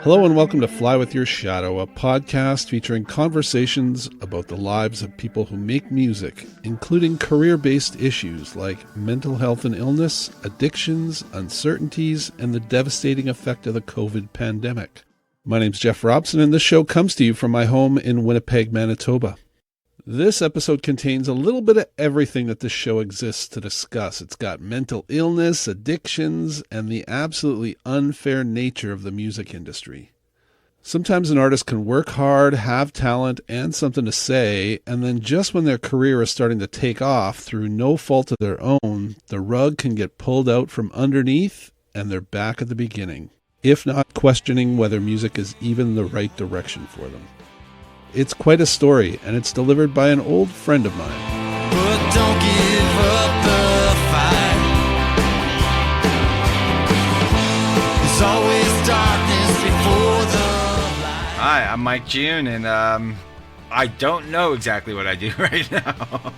Hello and welcome to Fly With Your Shadow, a podcast featuring conversations about the lives of people who make music, including career-based issues like mental health and illness, addictions, uncertainties, and the devastating effect of the COVID pandemic. My name's Jeff Robson, and this show comes to you from my home in Winnipeg, Manitoba. This episode contains a little bit of everything that this show exists to discuss. It's got mental illness, addictions, and the absolutely unfair nature of the music industry. Sometimes an artist can work hard, have talent, and something to say, and then just when their career is starting to take off through no fault of their own, the rug can get pulled out from underneath, and they're back at the beginning, if not questioning whether music is even the right direction for them. It's quite a story, and it's delivered by an old friend of mine. But don't give up the fight. There's always darkness before the light. Hi, I'm Mike June, and I don't know exactly what I do right now.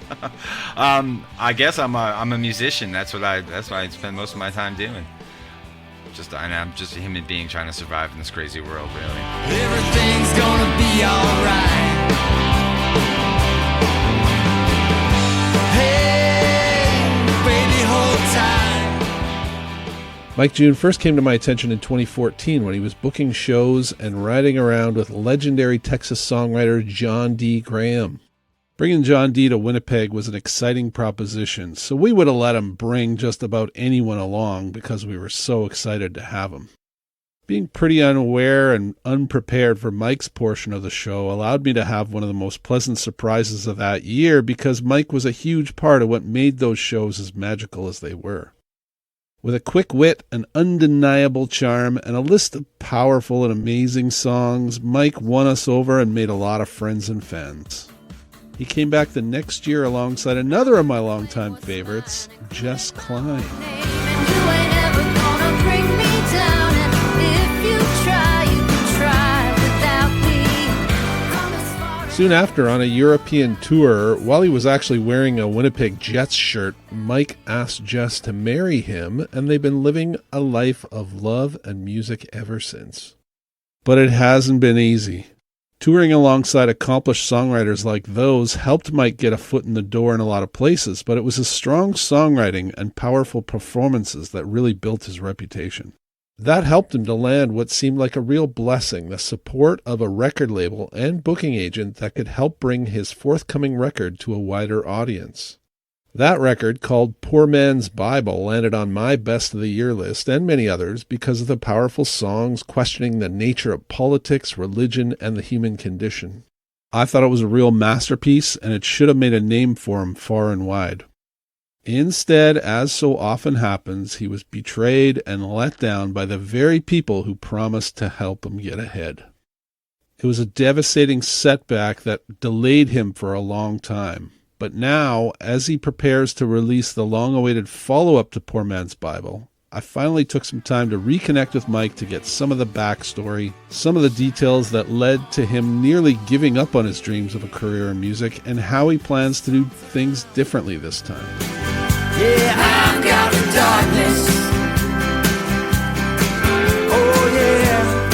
I guess I'm a musician. That's what I spend most of my time doing. I'm just a human being trying to survive in this crazy world, really. Everything's gonna be alright. Hey, baby, hold tight. Mike June first came to my attention in 2014 when he was booking shows and riding around with legendary Texas songwriter Jon Dee Graham. Bringing Jon Dee to Winnipeg was an exciting proposition, so we would have let him bring just about anyone along because we were so excited to have him. Being pretty unaware and unprepared for Mike's portion of the show allowed me to have one of the most pleasant surprises of that year because Mike was a huge part of what made those shows as magical as they were. With a quick wit, an undeniable charm, and a list of powerful and amazing songs, Mike won us over and made a lot of friends and fans. He came back the next year alongside another of my longtime favorites, Jess Klein. Soon after, on a European tour, while he was actually wearing a Winnipeg Jets shirt, Mike asked Jess to marry him, and they've been living a life of love and music ever since. But it hasn't been easy. Touring alongside accomplished songwriters like those helped Mike get a foot in the door in a lot of places, but it was his strong songwriting and powerful performances that really built his reputation. That helped him to land what seemed like a real blessing, the support of a record label and booking agent that could help bring his forthcoming record to a wider audience. That record, called Poor Man's Bible, landed on my Best of the Year list and many others because of the powerful songs questioning the nature of politics, religion, and the human condition. I thought it was a real masterpiece, and it should have made a name for him far and wide. Instead, as so often happens, he was betrayed and let down by the very people who promised to help him get ahead. It was a devastating setback that delayed him for a long time. But now, as he prepares to release the long-awaited follow-up to Poor Man's Bible, I finally took some time to reconnect with Mike to get some of the backstory, some of the details that led to him nearly giving up on his dreams of a career in music, and how he plans to do things differently this time. Yeah, I've got the darkness. Oh yeah,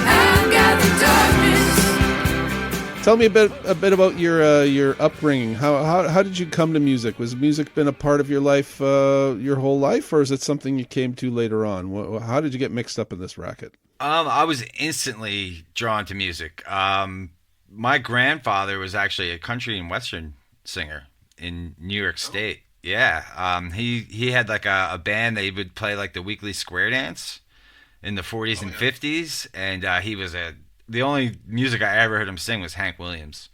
I've got the darkness. Tell me a bit about your upbringing. How did you come to music? Was music been a part of your life your whole life, or is it something you came to later on? How did you get mixed up in this racket? I was instantly drawn to music. My grandfather was actually a country and western singer in New York State. Yeah, he had like a band that he would play like the weekly square dance in the 40s and 50s, and he was the only music I ever heard him sing was Hank Williams.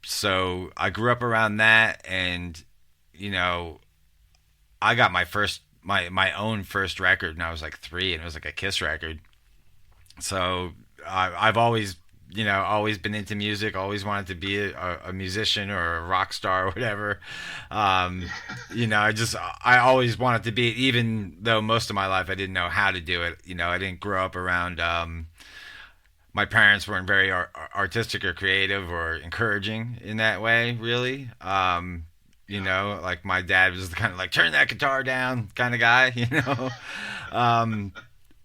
So I grew up around that, and I got my own first record when I was like 3, and it was like a Kiss record. So I've always been into music, always wanted to be a musician or a rock star or whatever. I always wanted to be it, even though most of my life I didn't know how to do it. I didn't grow up around, my parents weren't very artistic or creative or encouraging in that way, really. Like my dad was the kind of like, turn that guitar down kind of guy,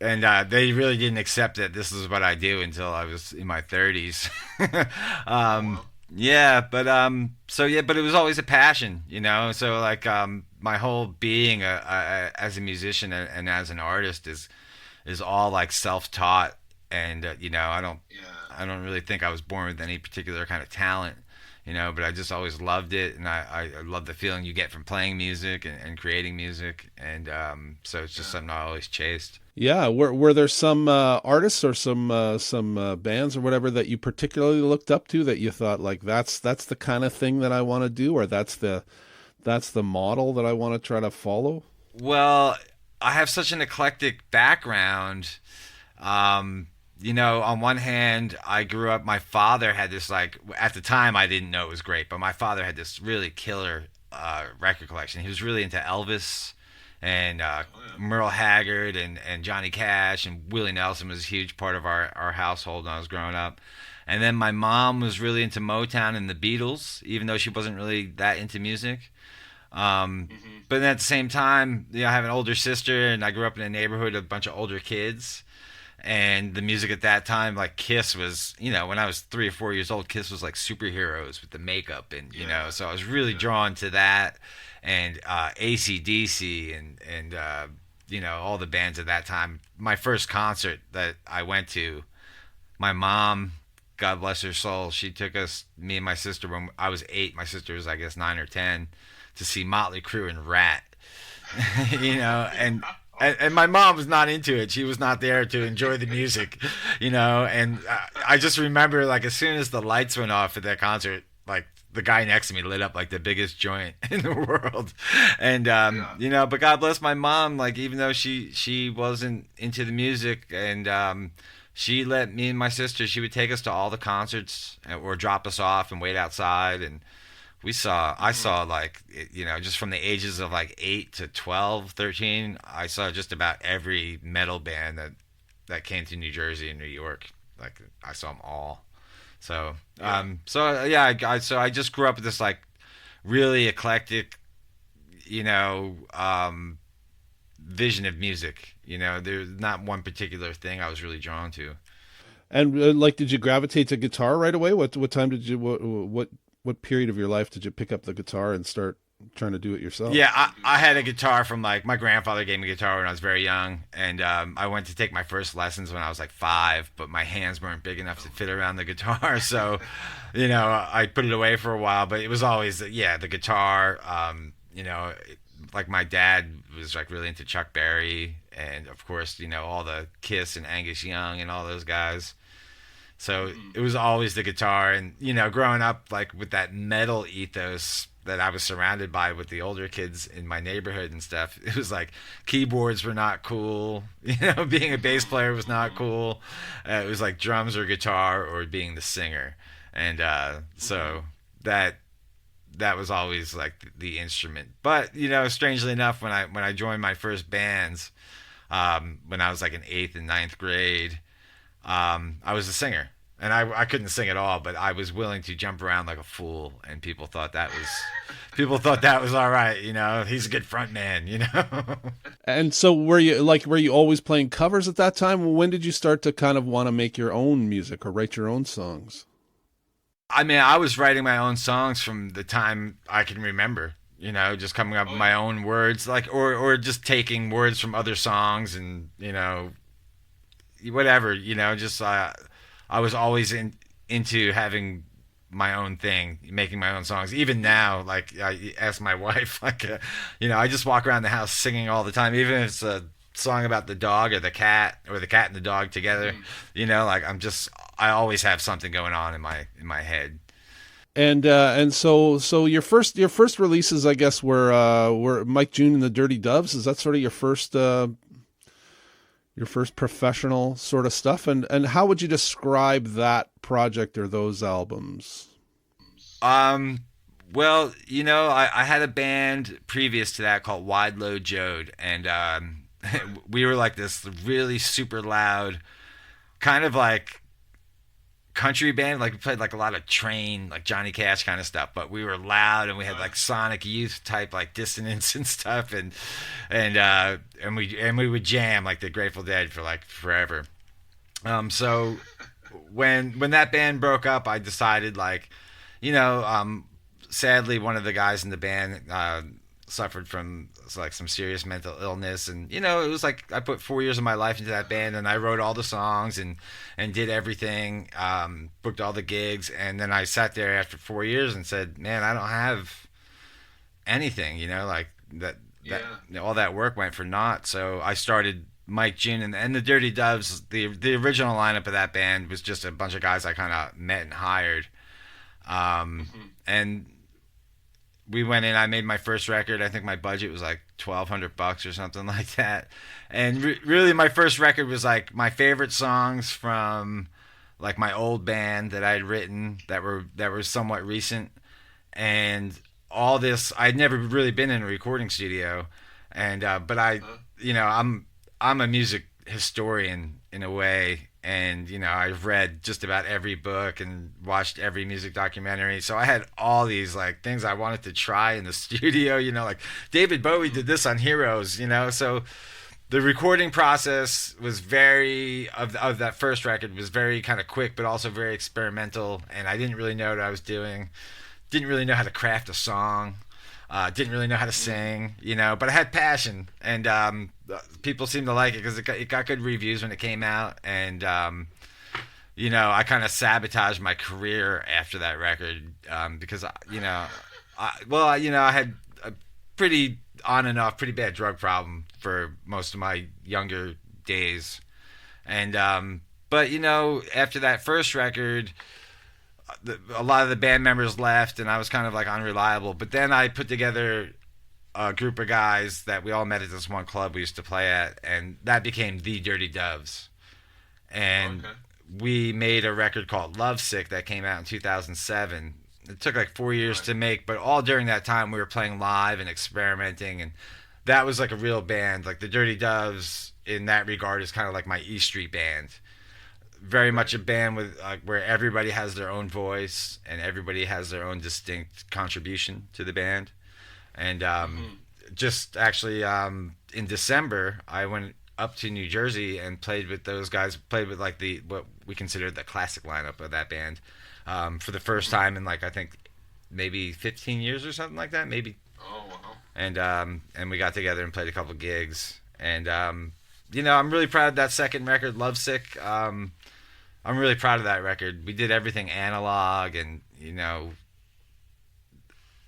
and they really didn't accept that this is what I do until I was in my 30s. Oh um, well. yeah, so yeah, but it was always a passion, you know. So like my whole being as a musician and as an artist is all like self-taught, and you know, Yeah. I don't really think I was born with any particular kind of talent, you know, but I just always loved it, and I love the feeling you get from playing music and creating music, and so it's just Yeah. something I always chased. Yeah, were there some artists or some bands or whatever that you particularly looked up to that you thought like that's the kind of thing that I want to do, or that's the model that I want to try to follow? Well, I have such an eclectic background. Um, you know, on one hand, I grew up. My father had this like at the time I didn't know it was great, but my father had this really killer record collection. He was really into Elvis and Oh yeah. Merle Haggard and Johnny Cash, and Willie Nelson was a huge part of our household when I was growing up. And then my mom was really into Motown and the Beatles, even though she wasn't really that into music. Um, Hmm. but then at the same time, you know, I have an older sister, and I grew up in a neighborhood of a bunch of older kids. And the music at that time, like Kiss was, you know, when I was 3 or 4 years old, Kiss was like superheroes with the makeup, and you know, Yeah. so I was really Yeah. drawn to that, and AC/DC and you know, all the bands at that time. My first concert that I went to, my mom, God bless her soul, she took us, me and my sister, when I was 8. My sister was, I guess, 9 or 10, to see Motley Crue and Rat. You know, and my mom was not into it. She was not there to enjoy the music, you know. And I just remember, like, as soon as the lights went off at that concert, like the guy next to me lit up like the biggest joint in the world. And Yeah. you know, but God bless my mom. Like, even though she wasn't into the music, and she let me and my sister. She would take us to all the concerts, or drop us off and wait outside, and I Hmm. saw like, you know, just from the ages of like 8 to 12, 13, I saw just about every metal band that came to New Jersey and New York. Like, I saw them all. So Yeah. yeah, so I just grew up with this like really eclectic, you know, vision of music. You know, there's not one particular thing I was really drawn to. And like, did you gravitate to guitar right away? What time did you what period of your life did you pick up the guitar and start trying to do it yourself? Yeah, Trying to do it I had a yourself. guitar from like my grandfather gave me a guitar when I was very young, and I went to take my first lessons when I was like 5, but my hands weren't big enough to Oh. fit around the guitar, so you know, I put it away for a while. But it was always, yeah, the guitar. You know, like my dad was like really into Chuck Berry, and of course, you know, all the Kiss and Angus Young and all those guys. So Hmm. it was always the guitar, and you know, growing up like with that metal ethos that I was surrounded by with the older kids in my neighborhood and stuff. It was like keyboards were not cool. You know, being a bass player was not Hmm. cool. It was like drums or guitar or being the singer, and Hmm. so that that was always like the instrument. But you know, strangely enough, when I joined my first bands, when I was like in 8th and 9th grade, I was a singer, and I couldn't sing at all, but I was willing to jump around like a fool, and people thought that was all right. You know, he's a good front man. You know. And so were you always playing covers at that time? When did you start to kind of want to make your own music or write your own songs? I mean, I was writing my own songs from the time I can remember. You know, just coming up Oh with my yeah. own words, like, or just taking words from other songs, and you know, whatever. You know, just I was always into having my own thing, making my own songs. Even now, like I ask my wife, like, you know, I just walk around the house singing all the time, even if it's a song about the dog or the cat and the dog together. Hmm. You know, like I always have something going on in my head. And so your first releases, I guess, were Mike June and the Dirty Doves. Is that sort of your first professional sort of stuff? And how would you describe that project or those albums? Um, well, you know, I had a band previous to that called Wide Load Jode, and Right. we were like this really super loud, kind of like country band. Like we played like a lot of Train, like Johnny Cash kind of stuff, but we were loud and we had like Sonic Youth type like dissonance and stuff, and we would jam like the Grateful Dead for like forever. So when that band broke up, I decided like, sadly one of the guys in the band suffered from like some serious mental illness, and it was like I put 4 years of my life into that band, and I wrote all the songs and did everything, booked all the gigs, and then I sat there after 4 years and said, man, I don't have anything, like that all that work went for naught. So I started Mike, June, and the Dirty Doves. The original lineup of that band was just a bunch of guys I kind of met and hired, and we went in. I made my first record. I think my budget was like $1,200 or something like that. And really, my first record was like my favorite songs from like my old band that I had written that were somewhat recent. And all this, I'd never really been in a recording studio, and but I'm a music historian in a way. And, I've read just about every book and watched every music documentary. So I had all these, like, things I wanted to try in the studio, like David Bowie did this on Heroes, So the recording process was of that first record was very kind of quick, but also very experimental. And I didn't really know what I was doing. Didn't really know how to craft a song. Didn't really know how to sing, but I had passion, and people seemed to like it because it got good reviews when it came out, and I kind of sabotaged my career after that record because I had a pretty on and off, pretty bad drug problem for most of my younger days, and but after that first record, a lot of the band members left, and I was kind of like unreliable. But then I put together a group of guys that we all met at this one club we used to play at, and that became the Dirty Doves. And we made a record called Lovesick that came out in 2007. It took like 4 years to make, but all during that time we were playing live and experimenting, and that was like a real band. Like the Dirty Doves in that regard is kind of like my E Street band. Very much a band with where everybody has their own voice and everybody has their own distinct contribution to the band. And just actually in December, I went up to New Jersey and played with those guys. Played with like what we considered the classic lineup of that band for the first time in like I think maybe 15 years or something like that, maybe. Oh wow! And we got together and played a couple gigs. And I'm really proud of that second record, Lovesick. I'm really proud of that record. We did everything analog, and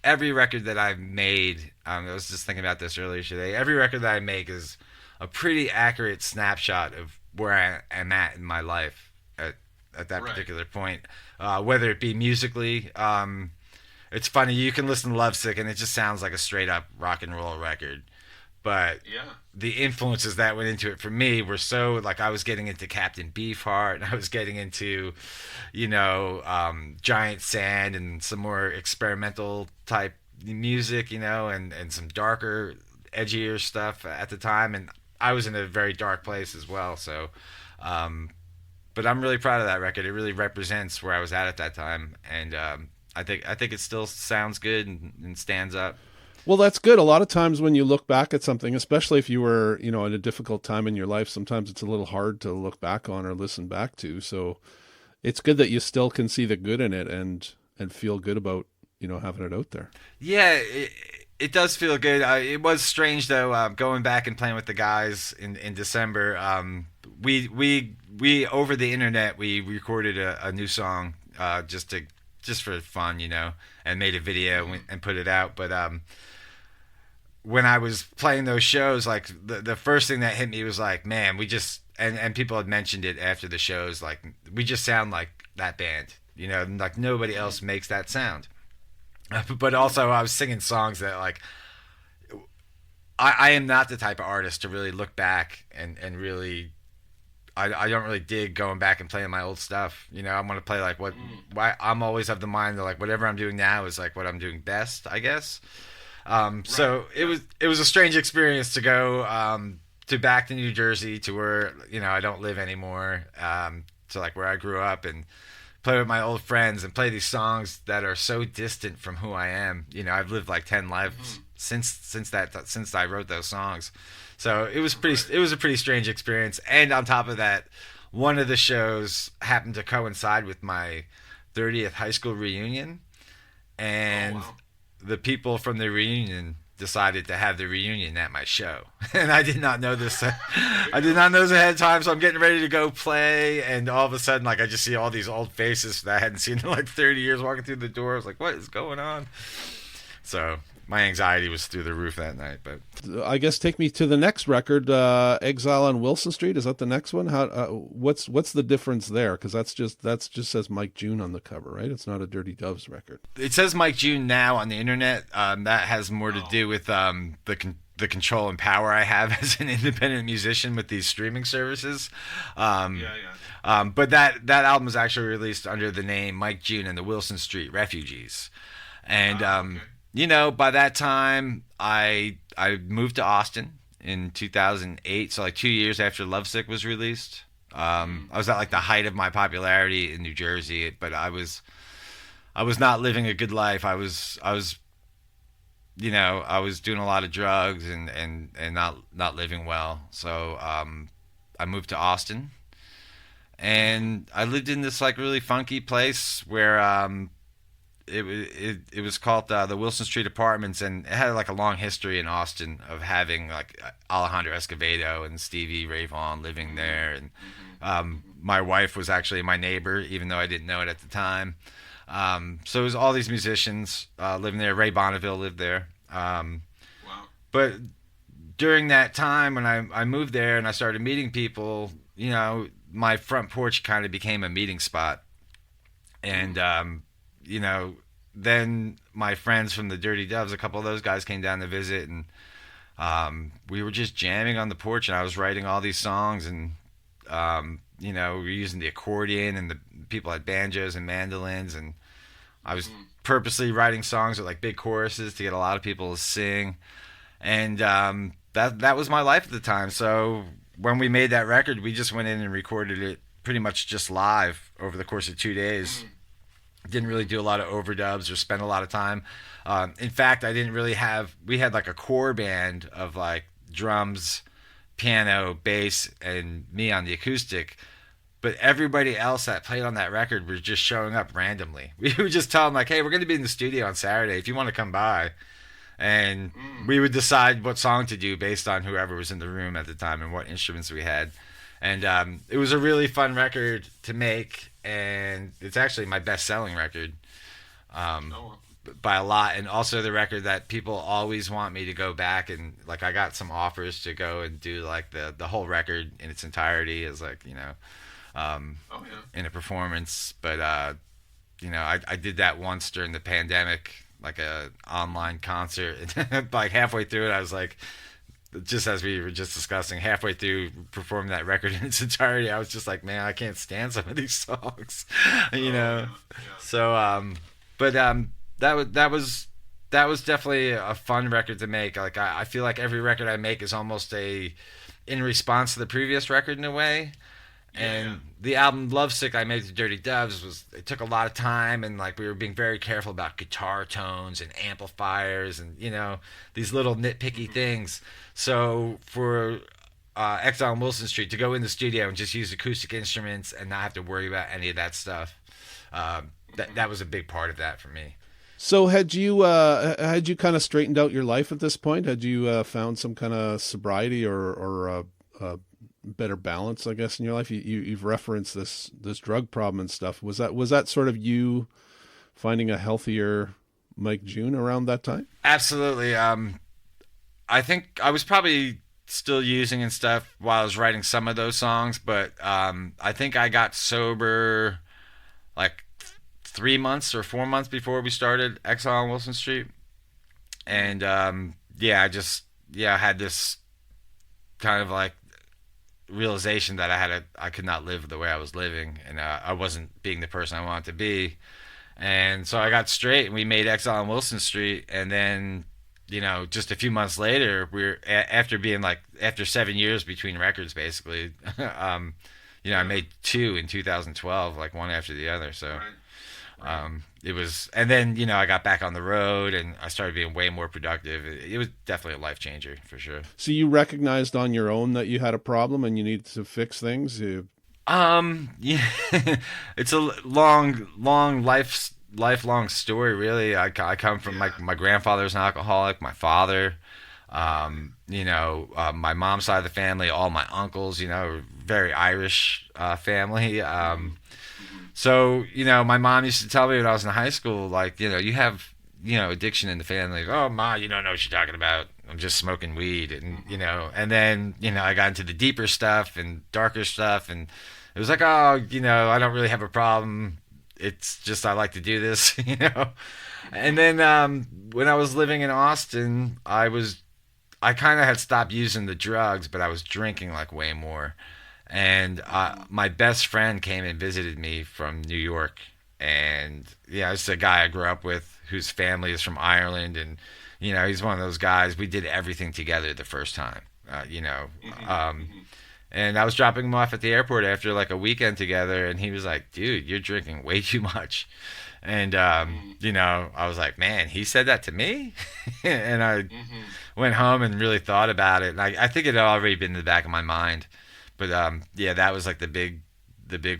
every record that I've made. I was just thinking about this earlier today. Every record that I make is a pretty accurate snapshot of where I am at in my life at that particular point. Whether it be musically, it's funny. You can listen to Lovesick, and it just sounds like a straight up rock and roll record. But the influences that went into it for me were so like I was getting into Captain Beefheart, and I was getting into, Giant Sand and some more experimental type music, and some darker, edgier stuff at the time. And I was in a very dark place as well. So, but I'm really proud of that record. It really represents where I was at that time, and I think it still sounds good and stands up. Well, that's good. A lot of times when you look back at something, especially if you were, in a difficult time in your life, sometimes it's a little hard to look back on or listen back to. So it's good that you still can see the good in it and feel good about, having it out there. Yeah, it does feel good. It was strange though, going back and playing with the guys in December. We over the internet, we recorded a new song, just for fun, and made a video and put it out. But, when I was playing those shows, like the first thing that hit me was like, man, we just, and people had mentioned it after the shows, like we just sound like that band, like nobody else makes that sound. But also I was singing songs that like, I am not the type of artist to really look back and really, I don't really dig going back and playing my old stuff. I want to play like I'm always of the mind that like whatever I'm doing now is like what I'm doing best, I guess. So it was a strange experience to go to back to New Jersey, to where I don't live anymore, to like where I grew up, and play with my old friends and play these songs that are so distant from who I am. You know, I've lived like 10 lives since I wrote those songs. So it was a pretty strange experience. And on top of that, one of the shows happened to coincide with my 30th high school reunion, and the people from the reunion decided to have the reunion at my show. And I did not know this. I did not know this ahead of time, so I'm getting ready to go play, and all of a sudden, like, I just see all these old faces that I hadn't seen in like 30 years walking through the door. I was like, what is going on? So my anxiety was through the roof that night. But I guess take me to the next record, Exile on Wilson Street. Is that the next one? How what's the difference there? Because that's just says Mike June on the cover, right? It's not a Dirty Doves record. It says Mike June now on the internet. That has more to do with the control and power I have as an independent musician with these streaming services. But that album was actually released under the name Mike June and the Wilson Street Refugees, and you know, by that time, I moved to Austin in 2008, so like 2 years after Lovesick was released. I was at like the height of my popularity in New Jersey, but I was not living a good life. I was you know, I was doing a lot of drugs and not living well. So I moved to Austin, and I lived in this like really funky place where it was called the Wilson Street Apartments, and it had like a long history in Austin of having like Alejandro Escovedo and Stevie Ray Vaughan living there, and my wife was actually my neighbor, even though I didn't know it at the time. So it was all these musicians living there. Ray Bonneville lived there. But during that time when I moved there and I started meeting people, you know, my front porch kind of became a meeting spot, and you know, then my friends from the Dirty Doves, a couple of those guys came down to visit, and we were just jamming on the porch, and I was writing all these songs, and you know, we were using the accordion, and the people had banjos and mandolins, and I was purposely writing songs with like big choruses to get a lot of people to sing, and that was my life at the time. So when we made that record, we just went in and recorded it pretty much just live over the course of 2 days. Didn't really do a lot of overdubs or spend a lot of time. In fact, we had like a core band of like drums, piano, bass, and me on the acoustic. But everybody else that played on that record was just showing up randomly. We would just tell them like, hey, we're going to be in the studio on Saturday if you want to come by. And we would decide what song to do based on whoever was in the room at the time and what instruments we had. And it was a really fun record to make, and it's actually my best-selling record by a lot, and also the record that people always want me to go back and, like, I got some offers to go and do, like, the whole record in its entirety as, like, you know, in a performance. But, you know, I did that once during the pandemic, like a online concert. Like, halfway through it, I was like, just as we were just discussing, halfway through performing that record in its entirety, I was just like, man, I can't stand some of these songs, you know. So, but that was definitely a fun record to make. Like I feel like every record I make is almost in response to the previous record in a way. And the album Lovesick I made to Dirty Doves it took a lot of time, and like we were being very careful about guitar tones and amplifiers and, you know, these little nitpicky things. So for Exile on Wilson Street to go in the studio and just use acoustic instruments and not have to worry about any of that stuff, that was a big part of that for me. So had you kind of straightened out your life at this point? Had you found some kind of sobriety or better balance, I guess, in your life? You've referenced this drug problem and stuff. Was that sort of you finding a healthier Mike June around that time? Absolutely. I think I was probably still using and stuff while I was writing some of those songs, but I think I got sober like 3 months or 4 months before we started Exile on Wilson Street. And I had this kind of like realization that I could not live the way I was living, and I wasn't being the person I wanted to be. And so I got straight, and we made Exile on Wilson Street. And then, you know, just a few months later, after 7 years between records, basically, you I made two in 2012, like one after the other. So it was, and then I got back on the road and I started being way more productive. It was definitely a life changer for sure. So you recognized on your own that you had a problem and you needed to fix things. Yeah, it's a lifelong story, really. I come from my grandfather's an alcoholic, my father, my mom's side of the family, all my uncles, very Irish family. So, my mom used to tell me when I was in high school, like, you have, addiction in the family. Like, oh, Ma, you don't know what you're talking about. I'm just smoking weed. And then, I got into the deeper stuff and darker stuff. And it was like, oh, I don't really have a problem. It's just I like to do this. And then when I was living in Austin, I kind of had stopped using the drugs, but I was drinking like way more. And my best friend came and visited me from New York. And yeah, it's a guy I grew up with whose family is from Ireland. And, he's one of those guys. We did everything together the first time, and I was dropping him off at the airport after like a weekend together. And he was like, dude, you're drinking way too much. And, I was like, man, he said that to me. And I went home and really thought about it. And I think it had already been in the back of my mind. But yeah, that was like the big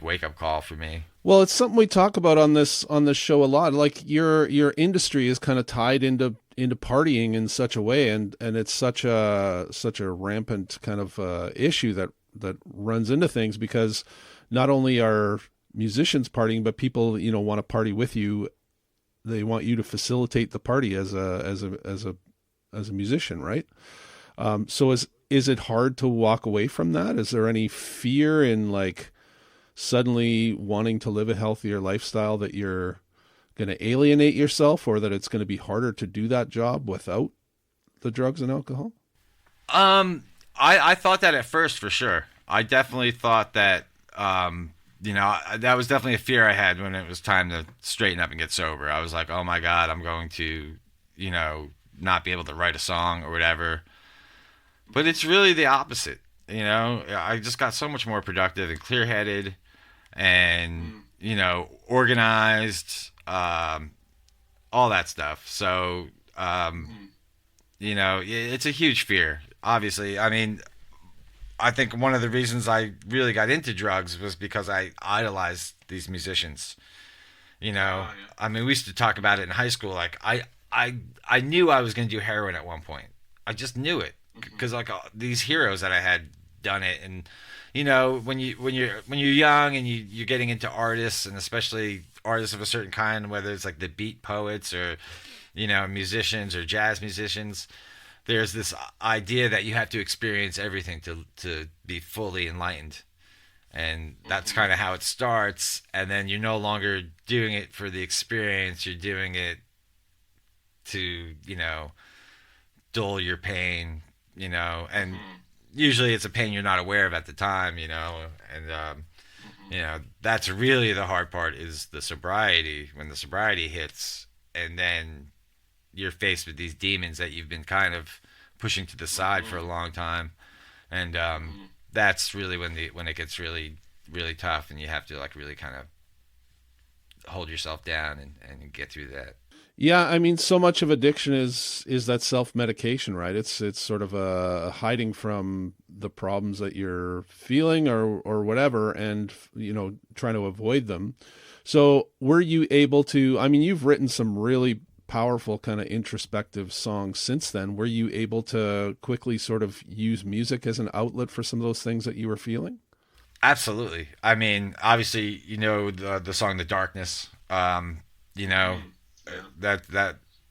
wake up call for me. Well, it's something we talk about on this show a lot. Like your industry is kind of tied into partying in such a way, and it's such a rampant kind of issue that runs into things, because not only are musicians partying, but people want to party with you. They want you to facilitate the party as a musician, right? So is it hard to walk away from that? Is there any fear in like suddenly wanting to live a healthier lifestyle that you're going to alienate yourself, or that it's going to be harder to do that job without the drugs and alcohol? I thought that at first, for sure. I definitely thought that, that was definitely a fear I had when it was time to straighten up and get sober. I was like, oh my God, I'm going to, not be able to write a song or whatever. But it's really the opposite. I just got so much more productive and clear-headed and, organized, all that stuff. So, it's a huge fear, obviously. I mean, I think one of the reasons I really got into drugs was because I idolized these musicians. I mean, we used to talk about it in high school. Like, I knew I was going to do heroin at one point. I just knew it. Because like these heroes that I had done it, and when you're young and you're getting into artists, and especially artists of a certain kind, whether it's like the beat poets or musicians or jazz musicians, there's this idea that you have to experience everything to be fully enlightened, and that's kind of how it starts. And then you're no longer doing it for the experience; you're doing it to dull your pain. And usually it's a pain you're not aware of at the time, and that's really the hard part, is the sobriety. When the sobriety hits, and then you're faced with these demons that you've been kind of pushing to the side for a long time, and that's really when it gets really, really tough, and you have to like really kind of hold yourself down and get through that. Yeah, I mean, so much of addiction is that self-medication, right? It's sort of a hiding from the problems that you're feeling or whatever, and trying to avoid them. So were you able to, I mean, you've written some really powerful kind of introspective songs since then. Were you able to quickly sort of use music as an outlet for some of those things that you were feeling? Absolutely. I mean, obviously, the song "The Darkness."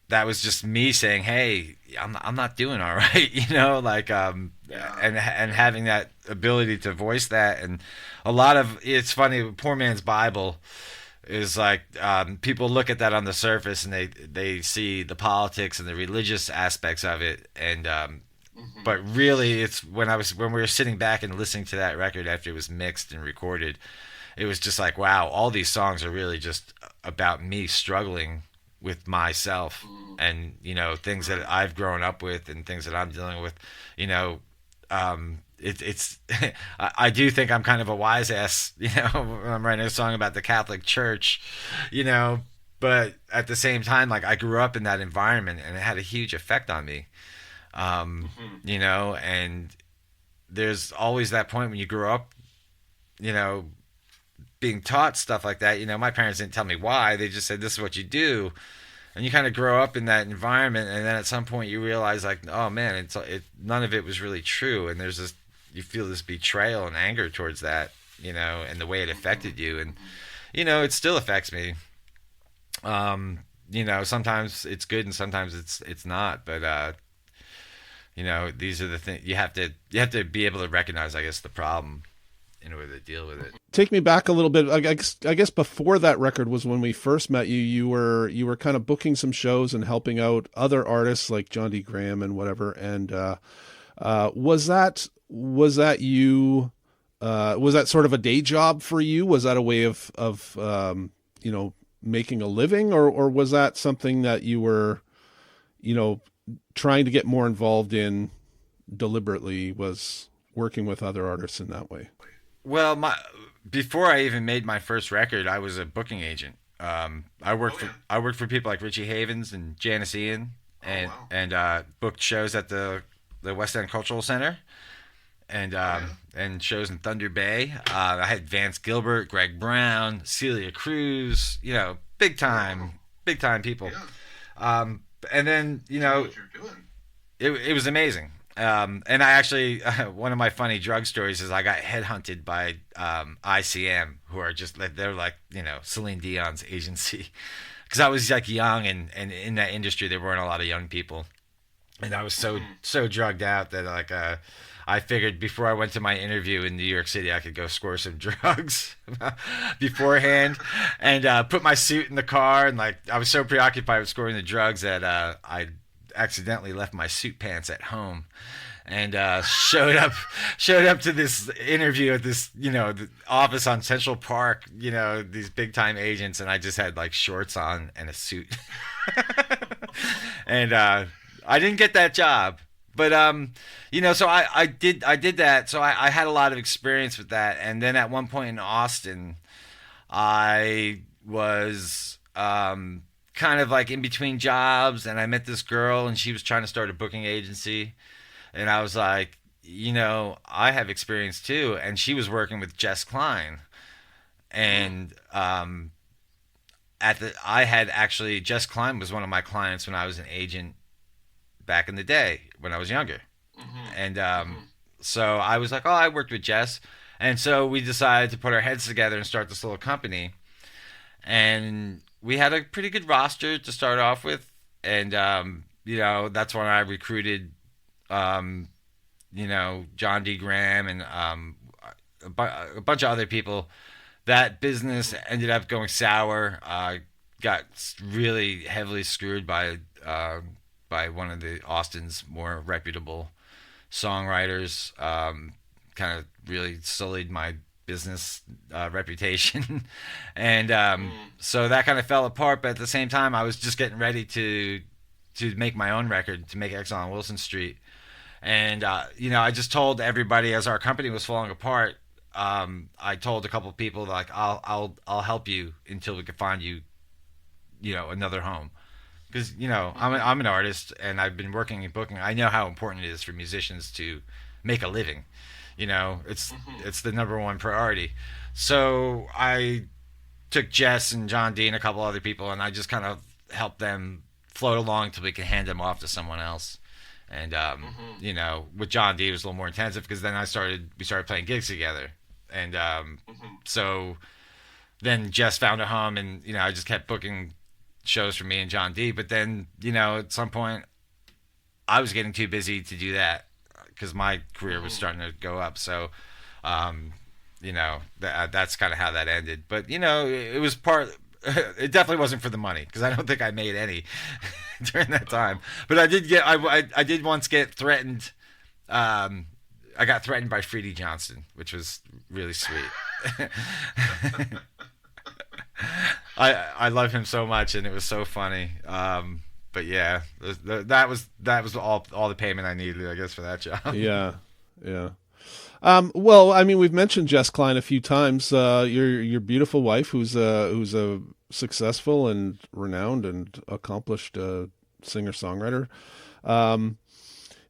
That was just me saying, "Hey, I'm not doing all right," and having that ability to voice that. And a lot of it's funny. Poor Man's Bible is like, people look at that on the surface and they see the politics and the religious aspects of it, and but really it's when we were sitting back and listening to that record after it was mixed and recorded, it was just like, wow, all these songs are really just about me struggling with myself, and things that I've grown up with and things that I'm dealing with, it's I do think I'm kind of a wise ass, when I'm writing a song about the Catholic Church, you know, but at the same time, like I grew up in that environment and it had a huge effect on me. And there's always that point when you grow up, you know, being taught stuff like that. My parents didn't tell me why. They just said, this is what you do. And you kind of grow up in that environment. And then at some point you realize like, oh man, none of it was really true. And you feel this betrayal and anger towards that, and the way it affected you. And, it still affects me. Sometimes it's good and sometimes it's not. But, these are the things you have to be able to recognize, I guess, the problem in order to deal with it. Take me back a little bit. I guess before that record was when we first met you. You were kind of booking some shows and helping out other artists like Jon Dee Graham and whatever. And was that you? Was that sort of a day job for you? Was that a way of making a living, or was that something that you were, trying to get more involved in deliberately? Was working with other artists in that way? Well, before I even made my first record, I was a booking agent. I worked for people like Richie Havens and Janice Ian, and booked shows at the West End Cultural Center, and shows in Thunder Bay. I had Vance Gilbert, Greg Brown, Celia Cruz, big time people. And then it was amazing. And I actually, one of my funny drug stories is I got headhunted by ICM, who are they're like, Celine Dion's agency. Because I was like young, and in that industry there weren't a lot of young people. And I was so drugged out that like I figured before I went to my interview in New York City, I could go score some drugs beforehand, and put my suit in the car. And like I was so preoccupied with scoring the drugs that I accidentally left my suit pants at home, and showed up to this interview at this the office on Central Park, these big time agents, and I just had like shorts on and a suit. And I didn't get that job, but so I did that, so I had a lot of experience with that. And then at one point in Austin, I was kind of like in between jobs, and I met this girl, and she was trying to start a booking agency, and I was like, I have experience too. And she was working with Jess Klein, and Jess Klein was one of my clients when I was an agent back in the day when I was younger. And so I was like, oh, I worked with Jess, and so we decided to put our heads together and start this little company. And we had a pretty good roster to start off with, and that's when I recruited Jon Dee Graham and a bunch of other people. That business ended up going sour. Got really heavily screwed by one of the Austin's more reputable songwriters. Kind of really sullied my business reputation. And so that kind of fell apart. But at the same time, I was just getting ready to make my own record, to make Exile on Wilson Street. And I just told everybody, as our company was falling apart, I told a couple of people like, I'll help you until we can find you another home. Because I'm an artist, and I've been working in booking. I know how important it is for musicians to make a living. It's the number one priority. So I took Jess and Jon Dee and a couple other people, and I just kind of helped them float along until we could hand them off to someone else. And with Jon Dee it was a little more intensive, because then we started playing gigs together. And so then Jess found a home, and I just kept booking shows for me and Jon Dee. But then at some point I was getting too busy to do that, because my career was starting to go up. So that's kind of how that ended. But it was it definitely wasn't for the money, because I don't think I made any during that time. But I did once get threatened. I got threatened by Freddie Johnson, which was really sweet. I love him so much, and it was so funny. But yeah, that was all the payment I needed, I guess, for that job. Yeah. Yeah. Well, I mean, we've mentioned Jess Klein a few times. Your beautiful wife, who's a successful and renowned and accomplished singer songwriter. Um,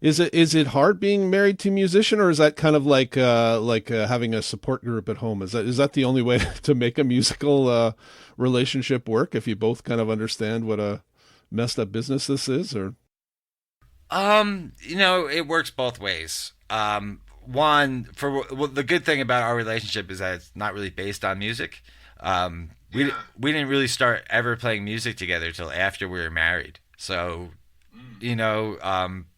is it hard being married to a musician, or is that kind of like having a support group at home? Is that the only way to make a musical relationship work, if you both kind of understand what a messed up business this is? Or It works both ways. One for well, the good thing about our relationship is that it's not really based on music. We Yeah. we didn't really start ever playing music together till after we were married. So,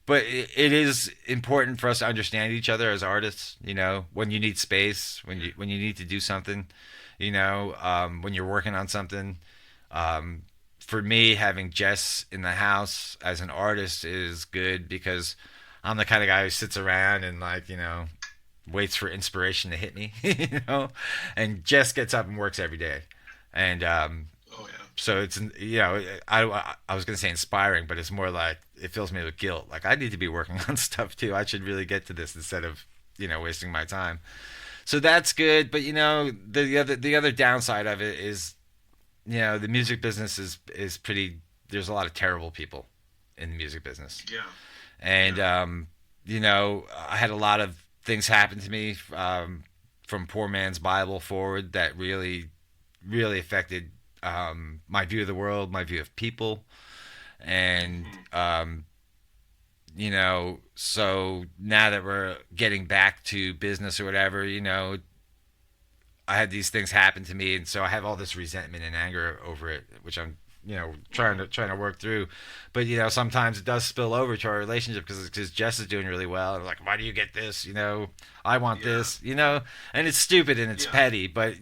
but it is important for us to understand each other as artists. When you need space, when you need to do something, when you're working on something. Um, for me, having Jess in the house as an artist is good because I'm the kind of guy who sits around and waits for inspiration to hit me, and Jess gets up and works every day, and Oh yeah. so it's I was gonna say inspiring, but it's more like it fills me with guilt. Like I need to be working on stuff too. I should really get to this instead of wasting my time. So that's good, but the other downside of it is the music business is pretty. There's a lot of terrible people in the music business, Yeah. and Yeah. I had a lot of things happen to me from Poor Man's Bible forward that really, really affected my view of the world, my view of people, and so now that we're getting back to business or whatever, I had these things happen to me, and so I have all this resentment and anger over it, which I'm trying to work through. But sometimes it does spill over to our relationship because Jess is doing really well. And I'm like, why do you get this? I want Yeah. this. And it's stupid and it's Yeah. petty, but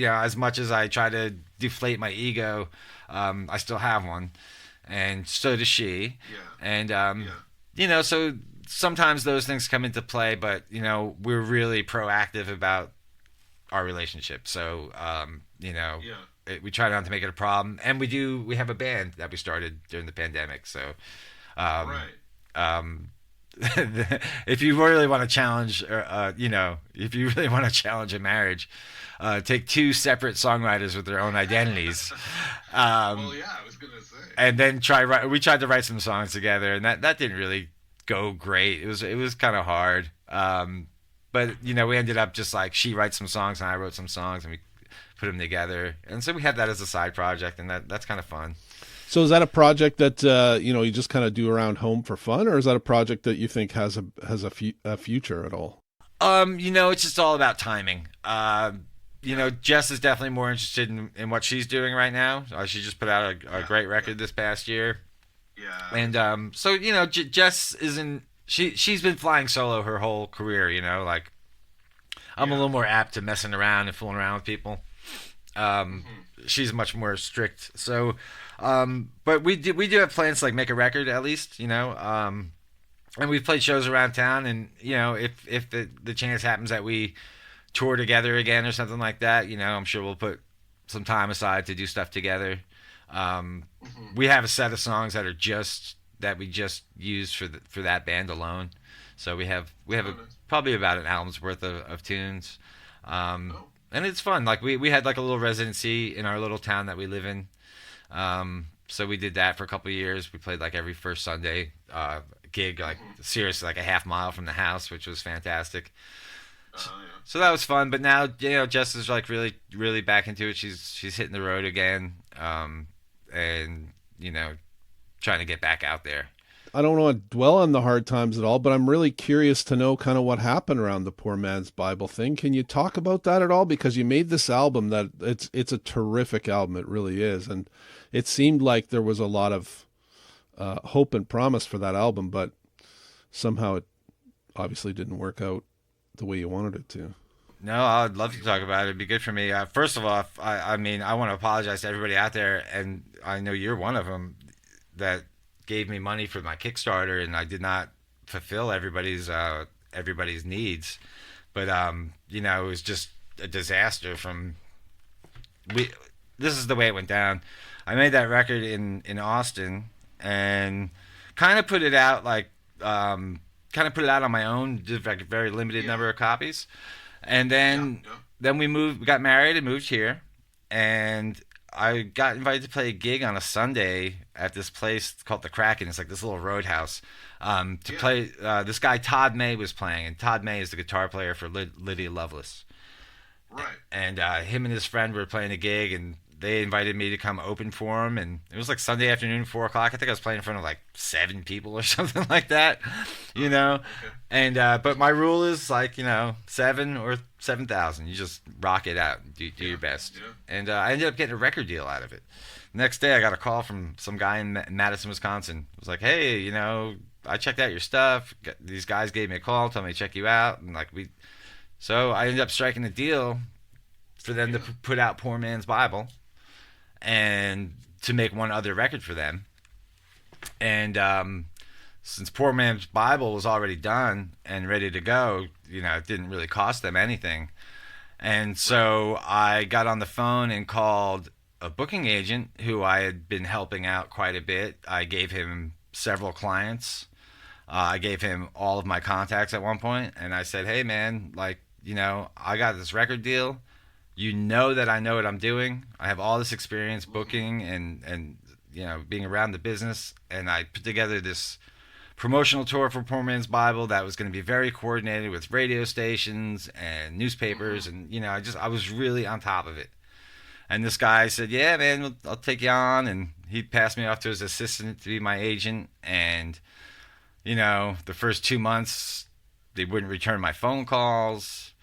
as much as I try to deflate my ego, I still have one, and so does she. Yeah. And Yeah. so sometimes those things come into play, but we're really proactive about our relationship. So Yeah. we try not to make it a problem, and we have a band that we started during the pandemic. So um, Right. um, if you really want to challenge, if you really want to challenge a marriage, take two separate songwriters with their own identities, Well, yeah, I was gonna say. and then we tried to write some songs together, and that didn't really go great. It was kind of hard. But we ended up just like she writes some songs and I wrote some songs, and we put them together, and so we have that as a side project, and that's kind of fun. so is that a project that you just kind of do around home for fun, or is that a project that you think has a future at all? It's just all about timing. Jess is definitely more interested in what she's doing right now. She just put out a great record this past year, Yeah. and so Jess isn't. She's been flying solo her whole career. Like I'm a Yeah. little more apt to messing around and fooling around with people. Um, she's much more strict. So, but we do have plans to like make a record at least. And we've played shows around town, and if the chance happens that we tour together again or something like that, I'm sure we'll put some time aside to do stuff together. We have a set of songs that we just used for that band alone. So we have Oh, nice. probably about an album's worth of tunes. Um, Oh. and it's fun. Like we had like a little residency in our little town that we live in. So we did that for a couple of years. We played like every first Sunday gig, like seriously like a half mile from the house, which was fantastic. Yeah. So that was fun. But now Jess is like really really back into it. She's hitting the road again, and trying to get back out there. I don't want to dwell on the hard times at all, but I'm really curious to know kind of what happened around the Poor Man's Bible thing. Can you talk about that at all? Because you made this album that it's a terrific album. It really is. And it seemed like there was a lot of hope and promise for that album, but somehow it obviously didn't work out the way you wanted it to. No, I'd love to talk about it. It'd be good for me. First of all, I mean, I want to apologize to everybody out there, and I know you're one of them that gave me money for my Kickstarter, and I did not fulfill everybody's needs. But it was just a disaster. This is the way it went down. I made that record in Austin, and kind of put it out like kind of put it out on my own, did like a very limited number of copies. And then we got married and moved here. And I got invited to play a gig on a Sunday at this place called the Kraken. It's like this little roadhouse. To play, this guy Todd May was playing, and Todd May is the guitar player for Lydia Lovelace. Right. And him and his friend were playing a gig, and they invited me to come open for him. And it was like Sunday afternoon, 4:00. I think I was playing in front of like 7 people or something like that, you know. Okay. And but my rule is like, you know, 7 or 7,000. You just rock it out, and do your best. Yeah. And I ended up getting a record deal out of it. Next day, I got a call from some guy in Madison, Wisconsin. It was like, hey, you know, I checked out your stuff. These guys gave me a call, told me to check you out, and like so I ended up striking a deal for them to put out Poor Man's Bible, and to make one other record for them. And since Poor Man's Bible was already done and ready to go, you know, it didn't really cost them anything. And so I got on the phone and called a booking agent who I had been helping out quite a bit. I gave him several clients. I gave him all of my contacts at one point, and I said, hey, man, like, you know, I got this record deal. You know that I know what I'm doing. I have all this experience booking and you know, being around the business, and I put together this promotional tour for Poor Man's Bible that was going to be very coordinated with radio stations and newspapers, and, you know, I was really on top of it. And this guy said, yeah, man, I'll take you on, and he passed me off to his assistant to be my agent. And, you know, the first 2 months, they wouldn't return my phone calls,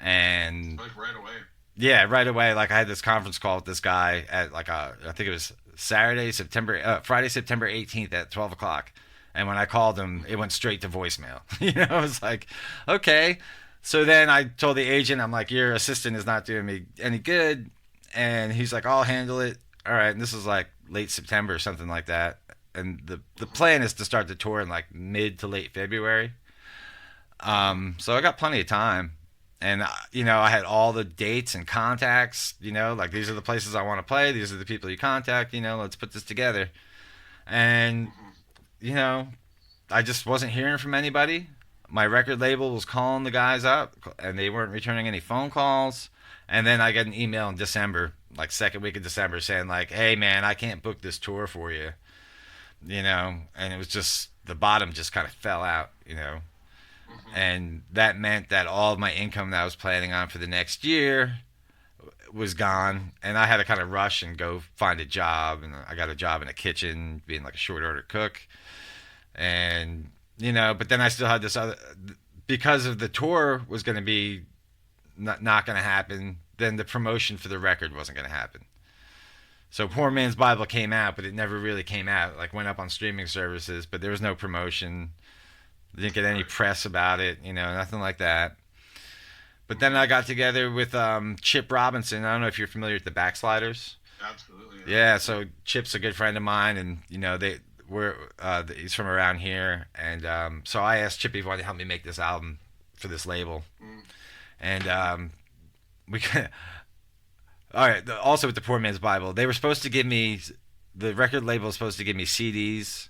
and like right away. Yeah, right away. Like, I had this conference call with this guy at like I think it was Friday, September 18th at 12 o'clock. And when I called him, it went straight to voicemail. You know, I was like, okay. So then I told the agent, I'm like, your assistant is not doing me any good. And he's like, I'll handle it. All right. And this was like late September or something like that. And the plan is to start the tour in like mid to late February. So I got plenty of time. And, you know, I had all the dates and contacts, you know, like, these are the places I want to play. These are the people you contact, you know, let's put this together. And, you know, I just wasn't hearing from anybody. My record label was calling the guys up, and they weren't returning any phone calls. And then I got an email in December, like second week of December, saying like, hey, man, I can't book this tour for you, you know. And it was just, the bottom just kind of fell out, you know. And that meant that all of my income that I was planning on for the next year was gone. And I had to kind of rush and go find a job. And I got a job in a kitchen, being like a short order cook. And, you know, but then I still had this other, because of the tour was going to be not going to happen, then the promotion for the record wasn't going to happen. So Poor Man's Bible came out, but it never really came out. Like, went up on streaming services, but there was no promotion. Didn't get any press about it, you know, nothing like that. But then I got together with Chip Robinson. I don't know if you're familiar with the Backsliders. Absolutely. Yeah, so Chip's a good friend of mine, and, you know, he's from around here. And so I asked Chip if he wanted to help me make this album for this label. And all right, also with the Poor Man's Bible, they were supposed to give me, the record label was supposed to give me CDs.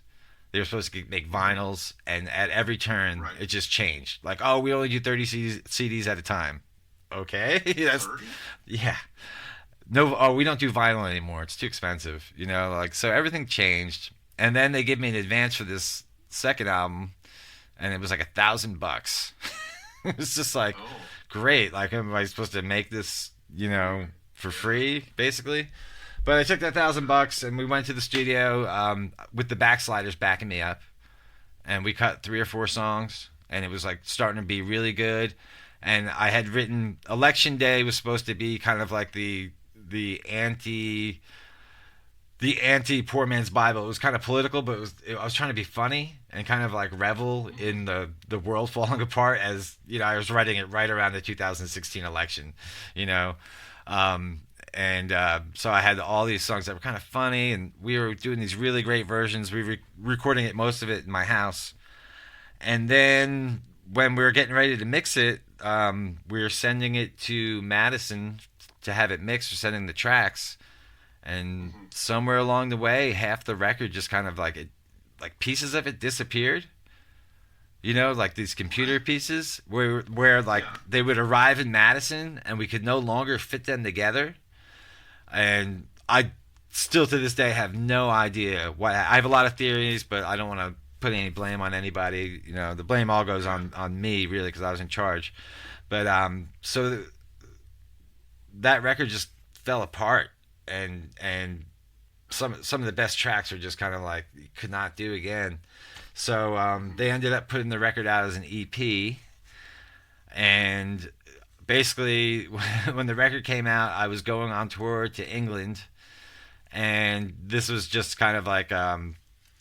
They were supposed to make vinyls, and at every turn, It just changed. Like, oh, we only do 30 CDs at a time. Okay, yeah. No, oh, we don't do vinyl anymore. It's too expensive, you know. Like, so everything changed, and then they give me an advance for this second album, and it was like $1,000. It was just like, great. Like, am I supposed to make this, you know, for free, basically? But I took that $1,000 and we went to the studio with the Backsliders backing me up, and we cut 3 or 4 songs, and it was like starting to be really good. And I had written, Election Day was supposed to be kind of like the anti Poor Man's Bible. It was kind of political, but I was trying to be funny and kind of like revel in the world falling apart, as, you know, I was writing it right around the 2016 election, you know. And so I had all these songs that were kind of funny, and we were doing these really great versions. We were recording it, most of it, in my house. And then when we were getting ready to mix it, we were sending it to Madison to have it mixed. We're sending the tracks. And somewhere along the way, half the record just kind of like pieces of it disappeared. like these computer pieces where like they would arrive in Madison and we could no longer fit them together. And I still to this day have no idea why. I have a lot of theories, but I don't want to put any blame on anybody. The blame all goes on me, really, because I was in charge. But so that record just fell apart, and some of the best tracks are just kind of like you could not do again. So they ended up putting the record out as an EP, and basically when the record came out, I was going on tour to England, and this was just kind of like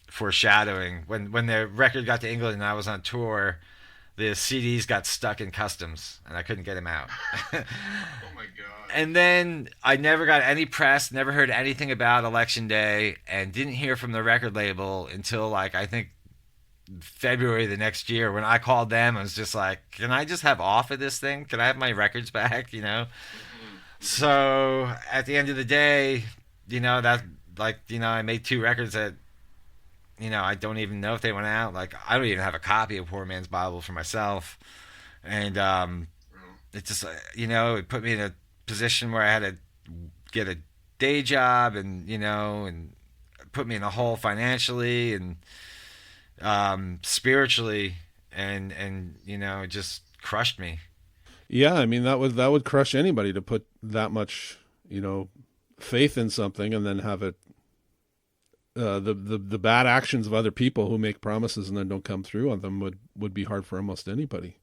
foreshadowing. When the record got to England and I was on tour, the CDs got stuck in customs and I couldn't get them out. Oh my god. And then I never got any press, never heard anything about Election Day, and didn't hear from the record label until like I think February the next year, when I called them. I was just like, can I just have off of this thing? Can I have my records back? So at the end of the day, I made 2 records that I don't even know if they went out. Like, I don't even have a copy of Poor Man's Bible for myself. And it just, it put me in a position where I had to get a day job and put me in a hole financially and spiritually. And it just crushed me. Yeah, I mean, that would crush anybody to put that much, faith in something and then have it, the bad actions of other people who make promises and then don't come through on them would be hard for almost anybody.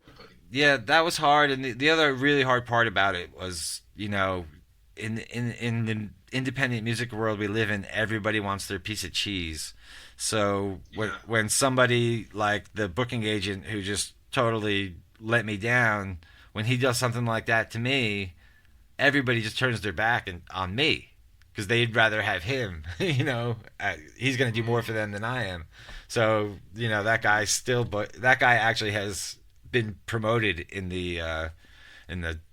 Yeah, that was hard. And the other really hard part about it was, in the independent music world we live in, everybody wants their piece of cheese. So when somebody like the booking agent who just totally let me down, when he does something like that to me, everybody just turns their back on me. Because they'd rather have him, he's going to do more for them than I am. So, that guy actually has been promoted in the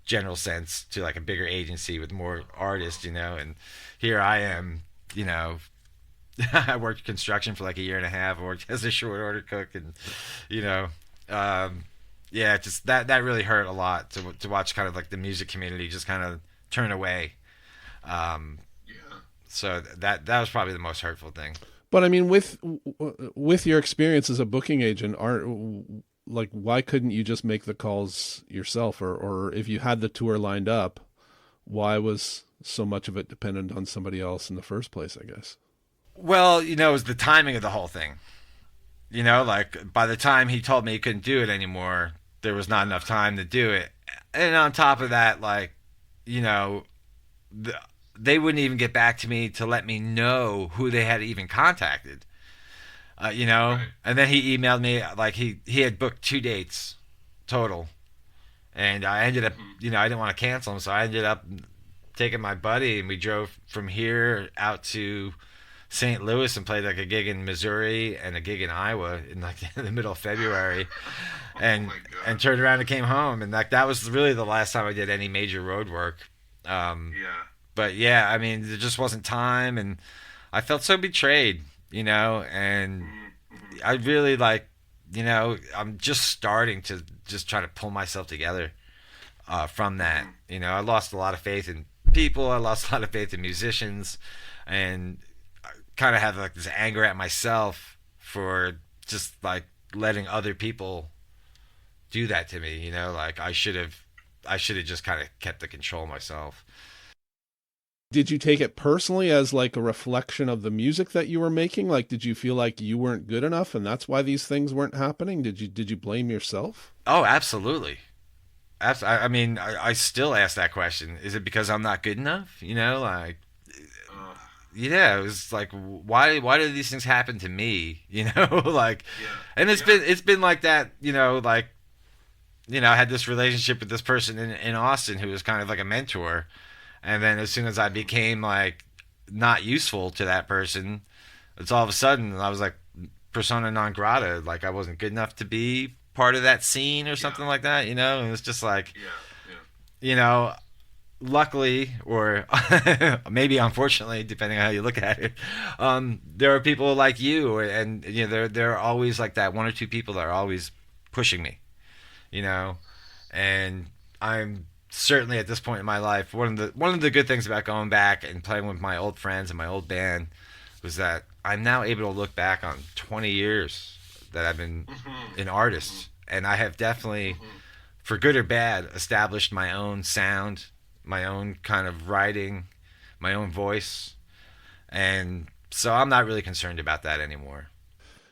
general sense to like a bigger agency with more artists, and here I am, I worked construction for like a year and a half. I worked as a short order cook, and just that really hurt a lot to watch kind of like the music community just kind of turn away. So that was probably the most hurtful thing. But I mean, with your experience as a booking agent, why couldn't you just make the calls yourself? Or if you had the tour lined up, why was so much of it dependent on somebody else in the first place, I guess? Well, it was the timing of the whole thing. Like by the time he told me he couldn't do it anymore, there was not enough time to do it. And on top of that, like, they wouldn't even get back to me to let me know who they had even contacted, right. And then he emailed me like he had booked 2 dates total, and I ended up, I didn't want to cancel them, so I ended up taking my buddy and we drove from here out to St. Louis and played like a gig in Missouri and a gig in Iowa in like the middle of February, and turned around and came home, and like that was really the last time I did any major road work. But yeah, I mean, there just wasn't time, and I felt so betrayed, and I really I'm just starting to just try to pull myself together from that. I lost a lot of faith in people. I lost a lot of faith in musicians, and I kind of have like this anger at myself for just like letting other people do that to me. Like I should have just kind of kept the control myself. Did you take it personally as like a reflection of the music that you were making? Like, did you feel like you weren't good enough and that's why these things weren't happening? Did you blame yourself? Oh, absolutely. I mean, I still ask that question. Is it because I'm not good enough? Like, yeah, it was like, why do these things happen to me? Like, and it's been like that, like, I had this relationship with this person in Austin who was kind of like a mentor. And then as soon as I became like not useful to that person, it's all of a sudden I was like persona non grata. Like I wasn't good enough to be part of that scene or something like that, And it was just like, luckily or maybe unfortunately, depending on how you look at it, there are people like you, and there are always like that 1 or 2 people that are always pushing me, you know. And I'm certainly at this point in my life, one of the good things about going back and playing with my old friends and my old band was that I'm now able to look back on 20 years that I've been an artist, and I have definitely, for good or bad, established my own sound, my own kind of writing, my own voice, and so I'm not really concerned about that anymore.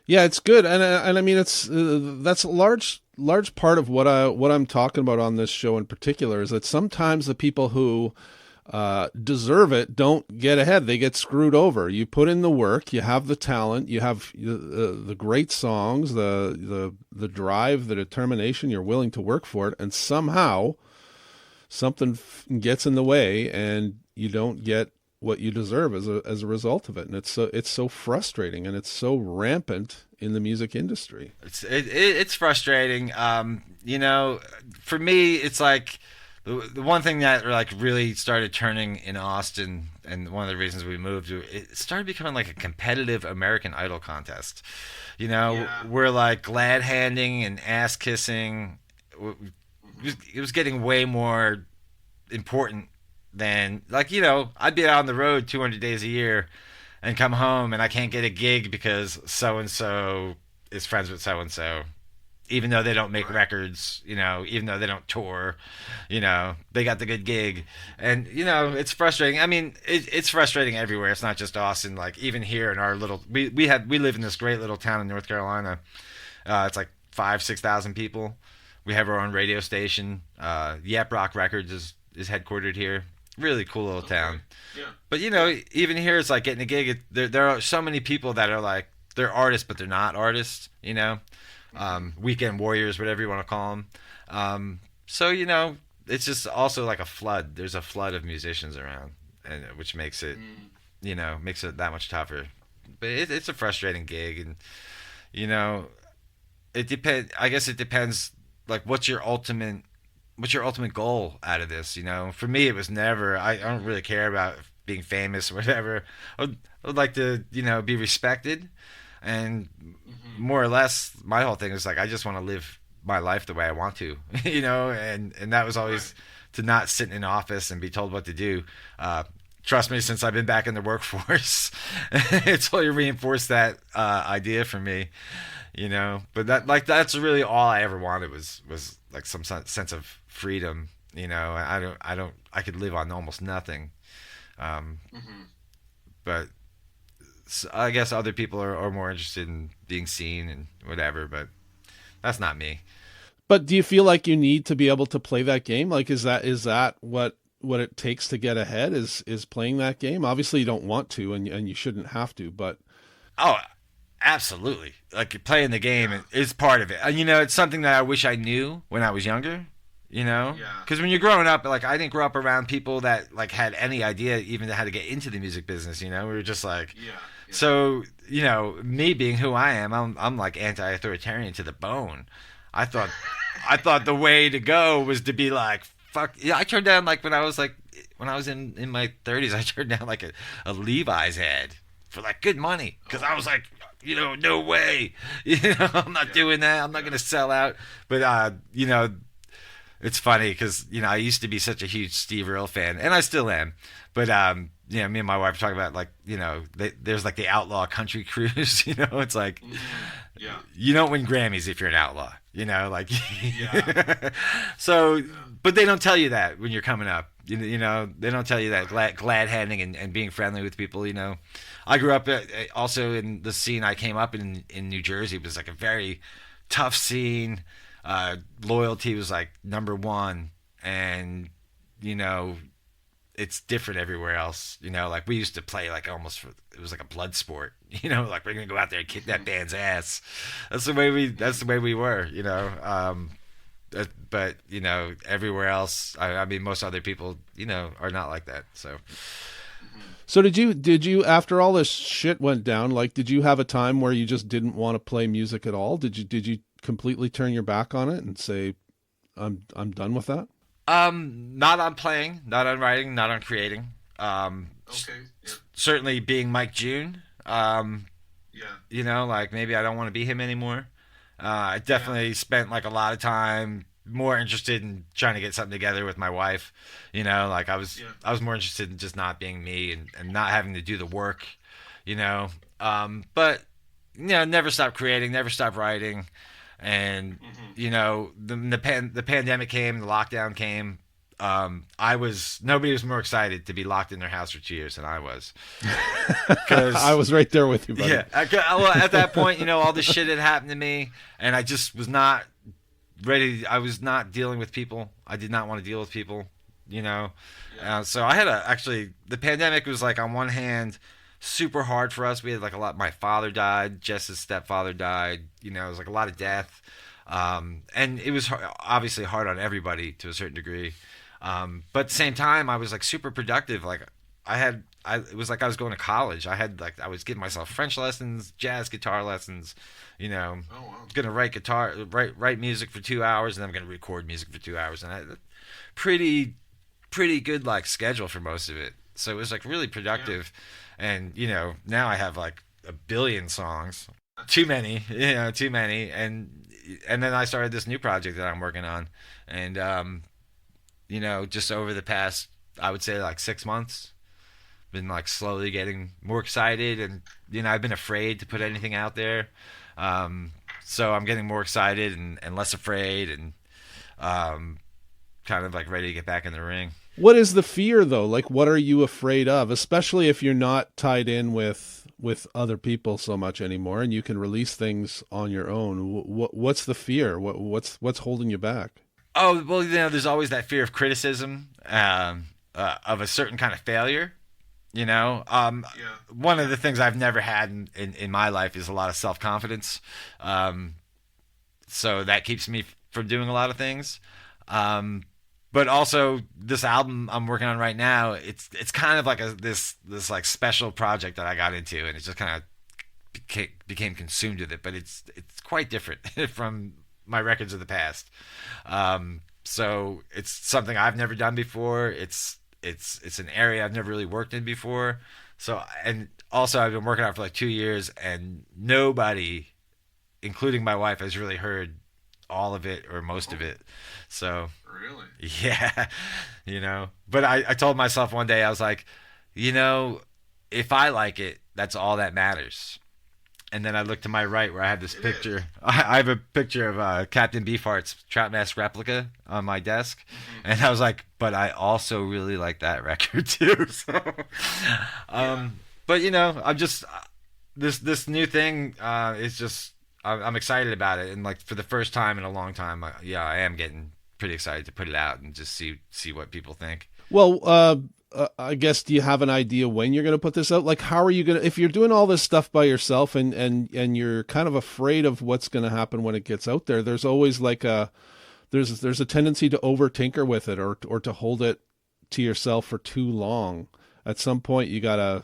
Yeah, it's good, and I mean it's that's a large part of what I'm talking about on this show in particular is that sometimes the people who deserve it don't get ahead. They get screwed over. You put in the work, you have the talent, you have the great songs, the drive, the determination. You're willing to work for it, and somehow something gets in the way, and you don't get what you deserve as a result of it. And it's so frustrating, and it's so rampant in the music industry. It's frustrating. You know, for me, it's like the one thing that like really started turning in Austin, and one of the reasons we moved, it started becoming like a competitive American Idol contest. You know, we're like glad handing and ass kissing. It was getting way more important than, like, you know, I'd be out on the road 200 days a year and come home and I can't get a gig because so and so is friends with so and so, even though they don't make records, you know, even though they don't tour, you know, they got the good gig. And, you know, it's frustrating. I mean, it's frustrating everywhere. It's not just Austin. Like, even here in our little, we live in this great little town in North Carolina. It's like 6,000 people. We have our own radio station. Yap Rock Records is headquartered here. Really cool little town. Yeah. But, you know, even here, it's like getting a gig. There are so many people that are like, they're artists, but they're not artists, you know? Weekend warriors, whatever you want to call them. So, you know, it's just also like a flood. There's a flood of musicians around, and which makes it, you know, makes it that much tougher. But it's a frustrating gig, and, you know, it depends. I guess it depends, like, what's your ultimate goal out of this? You know, for me, it was never. I don't really care about being famous or whatever. I would like to, you know, be respected, and more or less, my whole thing is like, I just want to live my life the way I want to, you know, and that was always to not sit in an office and be told what to do. Trust me, since I've been back in the workforce, it's only reinforced that idea for me, you know. But that's really all I ever wanted was like some sense of freedom, you know. I could live on almost nothing, but so I guess other people are more interested in being seen and whatever, but that's not me. But do you feel like you need to be able to play that game? Like, is that what it takes to get ahead, is playing that game? Obviously you don't want to, and you shouldn't have to, but Oh, absolutely. Like, playing the game is part of it. And, you know, it's something that I wish I knew when I was younger, you know? Yeah. Because when you're growing up, like, I didn't grow up around people that, like, had any idea even how to get into the music business, you know? We were just like... Yeah. So, you know, me being who I am, I'm like anti-authoritarian to the bone. I thought the way to go was to be like, fuck. Yeah, I turned down, like, when I was in my 30s, I turned down like a Levi's ad for like good money, because I was like, you know, no way, you know, I'm not doing that. I'm not gonna sell out. But you know, it's funny because, you know, I used to be such a huge Steve Earle fan, and I still am. But you know, me and my wife talk about, like, you know, there's like the outlaw country cruise. You know, it's like, you don't win Grammys if you're an outlaw. You know, like, so, but they don't tell you that when you're coming up. You know, they don't tell you that glad handing and being friendly with people. You know, I grew up also in the scene. I came up in New Jersey. It was like a very tough scene. Loyalty was like number one, and, you know, it's different everywhere else. You know, like, we used to play like almost it was like a blood sport. You know, like, we're gonna go out there and kick that band's ass. That's the way we were. You know, but, you know, everywhere else, I mean, most other people, you know, are not like that. So did you after all this shit went down, like, did you have a time where you just didn't want to play music at all? Did you completely turn your back on it and say, I'm done with that? Not on playing, not on writing, not on creating. Certainly being Mike June. You know, like, maybe I don't want to be him anymore. I definitely spent like a lot of time more interested in trying to get something together with my wife. Like Yeah. I was more interested in just not being me and not having to do the work, you know. But never stop creating, never stop writing, and Hmm. the pandemic came, the lockdown came. Nobody was more excited to be locked in their house for 2 years than I was, I because was right there with you, buddy. yeah, well, at that point, all this shit had happened to me, and I just was not ready. I was not dealing with people. I did not want to deal with people, you know. Yeah. So I had actually, the pandemic was like, on one hand, super hard for us. We had like a lot. My father died. Jess's stepfather died. It was like a lot of death, and it was obviously hard on everybody to a certain degree. But at the same time, I was like super productive. Like it was like I was going to college. I was getting myself French lessons, jazz guitar lessons. Oh wow. Gonna write music for 2 hours, and I'm gonna record music for 2 hours, and pretty pretty good like schedule for most of it. So it was like really Yeah. productive, and now I have like a billion songs, too many, too many, and then I started this new project that I'm working on, and just over the past, I would say like 6 months, been like slowly getting more excited, and I've been afraid to put anything out there, um, so I'm getting more excited and less afraid, and um, kind of like ready to get back in the ring. What is the fear though? Like, what are you afraid of? Especially if you're not tied in with other people so much anymore, and you can release things on your own. What's the fear? What's holding you back? Oh well, there's always that fear of criticism, of a certain kind of failure. Yeah. One of the things I've never had in my life is a lot of self confidence. Um, so that keeps me from doing a lot of things. Um, but also this album I'm working on right now, it's kind of like this like special project that I got into, and it just kind of became consumed with it. But it's quite different from my records of the past. So it's something I've never done before. It's an area I've never really worked in before. So, and also I've been working out for like 2 years, and nobody, including my wife, has really heard all of it or most of Oh, it. So really? yeah, But I told myself one day, I was like, you know, if I like it, that's all that matters. And then I looked to my right where I have this It is. picture. I have a picture of Captain Beefheart's Trap Mask replica on my desk, Hmm. and I was like, but I also really like that record too. So, Yeah. but I'm just this new thing is just I'm excited about it, and like for the first time in a long time, yeah, I am getting pretty excited to put it out and just see what people think. Well, I guess, do you have an idea when you're going to put this out? Like, how are you going to, if you're doing all this stuff by yourself, and you're kind of afraid of what's going to happen when it gets out there? There's always like there's a tendency to over tinker with it, or to hold it to yourself for too long. At some point, you got to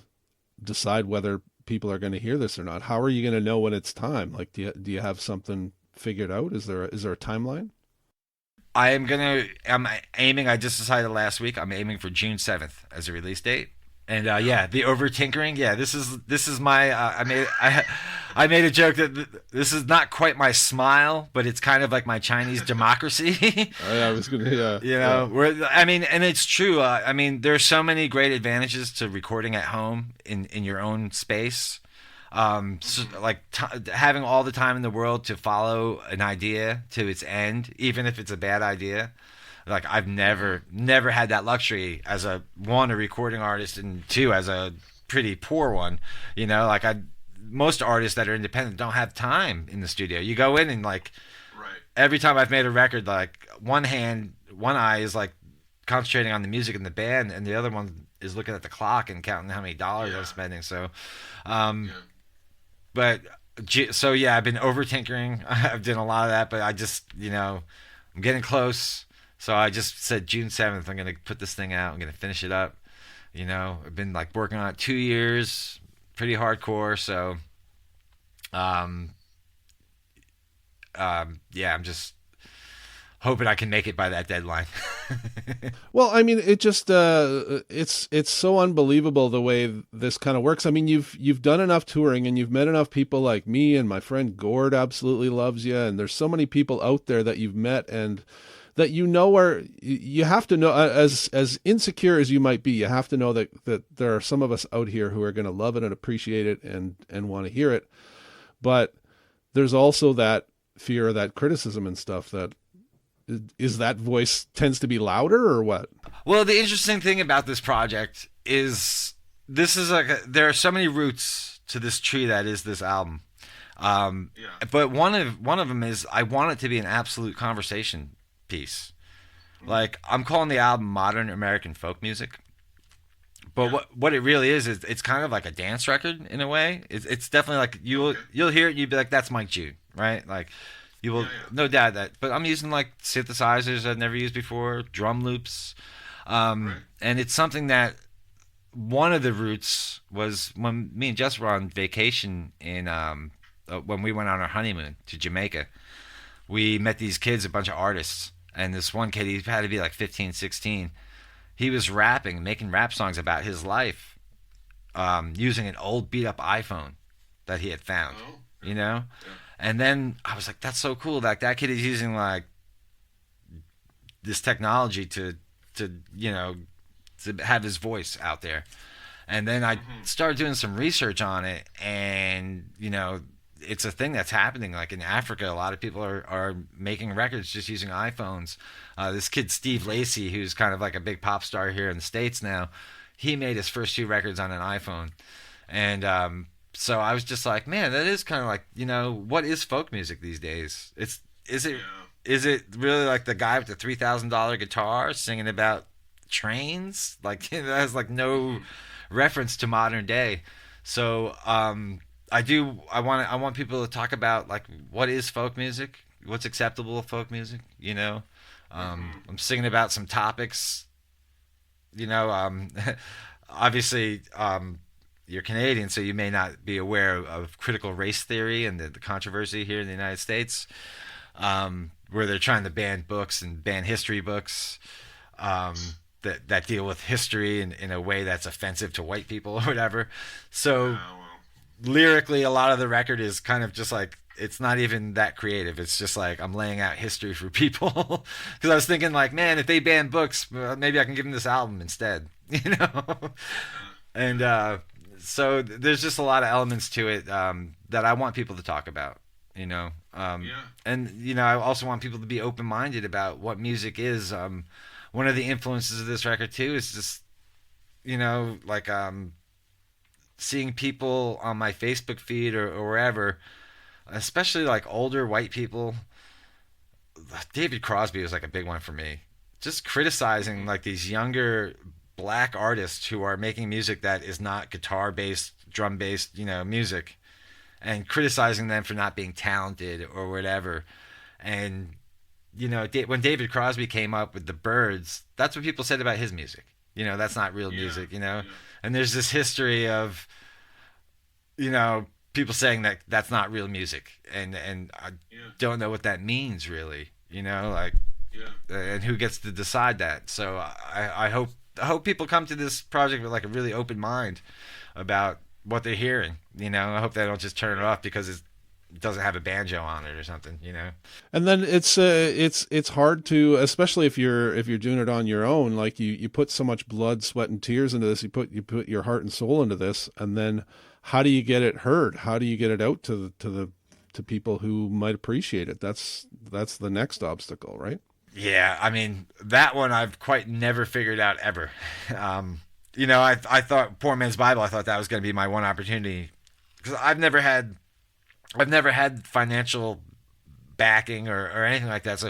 decide whether people are going to hear this or not. How are you going to know when it's time? Like, do you have something figured out? Is there a timeline? I'm aiming. I just decided last week. I'm aiming for June 7th as a release date. And Yeah. yeah, the over tinkering. Yeah, this is my. I made a joke that this is not quite my smile, but it's kind of like my Chinese democracy. I was gonna, yeah, yeah. Where I mean, and it's true. I mean, there's so many great advantages to recording at home in your own space. So, Hmm. like having all the time in the world to follow an idea to its end, even if it's a bad idea. Like I've Hmm. never had that luxury as a recording artist, and two, as a pretty poor one. Like most artists that are independent don't have time in the studio. You go in, and like Right. every time I've made a record, like one eye is like concentrating on the music and the band, and the other one is looking at the clock and counting how many dollars I'm Yeah. spending. So, um, Yeah. but so yeah, I've been over tinkering. I've done a lot of that, but I just I'm getting close. So I just said June 7th. I'm gonna put this thing out. I'm gonna finish it up. I've been like working on it 2 years, pretty hardcore. So, um, yeah, I'm just hoping I can make it by that deadline. Well, I mean, it just it's so unbelievable the way this kind of works. I mean, you've done enough touring and you've met enough people like me, and my friend Gord absolutely loves you, and there's so many people out there that you've met and that you know are, you have to know, as insecure as you might be, you have to know that there are some of us out here who are going to love it and appreciate it and want to hear it. But there's also that fear of that criticism and stuff. That is, that voice tends to be louder, or what? Well, the interesting thing about this project is this is there are so many roots to this tree that is this album. But one of them is I want it to be an absolute conversation piece. Like, I'm calling the album Modern American Folk Music. But what it really is it's kind of like a dance record in a way. It's definitely like you'll hear it and you'll be like, that's Mike Jude, right? Like, you will no doubt that. But I'm using like synthesizers I've never used before, drum loops, and it's something that one of the roots was when me and Jess were on vacation in when we went on our honeymoon to Jamaica. We met these kids, a bunch of artists, and this one kid, he had to be like 15, 16. He was rapping, making rap songs about his life, using an old beat up iPhone that he had found, you know? Yeah. And then I was like, that's so cool. Like, that kid is using like this technology to have his voice out there. And then I started doing some research on it, and, you know, it's a thing that's happening. Like in Africa, a lot of people are making records just using iPhones. This kid, Steve Lacy, who's kind of like a big pop star here in the States now, he made his first 2 records on an iPhone. And so I was just like, man, that is kind of like, you know, what is folk music these days? Is it really like the guy with the $3,000 guitar singing about trains? Like, that has like no reference to modern day. So I want people to talk about like what is folk music, what's acceptable of folk music, you know. I'm singing about some topics, you know. Obviously, you're Canadian, so you may not be aware of critical race theory and the controversy here in the United States, where they're trying to ban books and ban history books that deal with history in a way that's offensive to white people or whatever. So lyrically, a lot of the record is kind of just like, it's not even that creative. It's just like I'm laying out history for people. Because I was thinking like, man, if they ban books, maybe I can give them this album instead, you know. And so there's just a lot of elements to it that I want people to talk about, you know. And, you know, I also want people to be open-minded about what music is. One of the influences of this record, too, is just, you know, like seeing people on my Facebook feed or wherever, especially like older white people. David Crosby was like a big one for me. Just criticizing like these younger black artists who are making music that is not guitar-based, drum-based, you know, music, and criticizing them for not being talented or whatever. And, you know, when David Crosby came up with the Byrds, that's what people said about his music. You know, that's not real music, you know. And there's this history of, you know, people saying that that's not real music, and I don't know what that means really, you know, like, and who gets to decide that. So I hope people come to this project with like a really open mind about what they're hearing, you know. I hope they don't just turn it off because it doesn't have a banjo on it or something, you know. And then it's hard to, especially if you're doing it on your own, like you put so much blood, sweat, and tears into this. You put your heart and soul into this, and then how do you get it heard? How do you get it out to people who might appreciate it? That's the next obstacle, right? Yeah, I mean, that one I've quite never figured out ever. You know, I thought Poor Man's Bible, I thought that was going to be my one opportunity, because I've never had financial backing or anything like that. So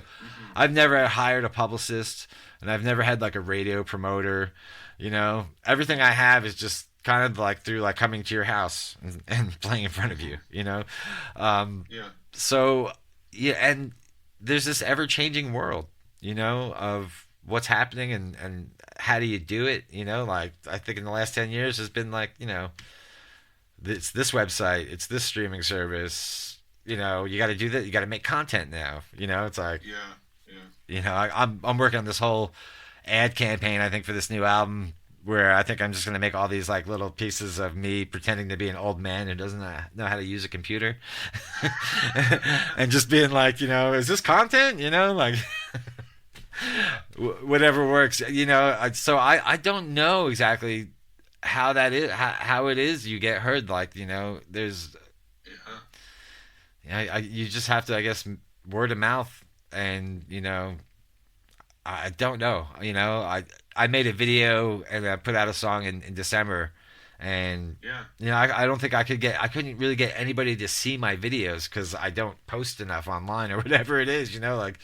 I've never hired a publicist, and I've never had like a radio promoter. You know, everything I have is just kind of like through like coming to your house and playing in front of you, you know? So, yeah, and there's this ever-changing world, you know, of what's happening and how do you do it, you know? Like, I think in the last 10 years has been like, you know, it's this website, it's this streaming service, you know, you got to do that, you got to make content now, you know? It's like, I'm working on this whole ad campaign, I think, for this new album, where I think I'm just gonna make all these like little pieces of me pretending to be an old man who doesn't know how to use a computer, and just being like, is this content? Like whatever works. So I don't know exactly how that is, how it is you get heard. Like, there's, you just have to, I guess, word of mouth, and I don't know. I made a video and I put out a song in December, and I don't think I couldn't really get anybody to see my videos because I don't post enough online or whatever it is. Like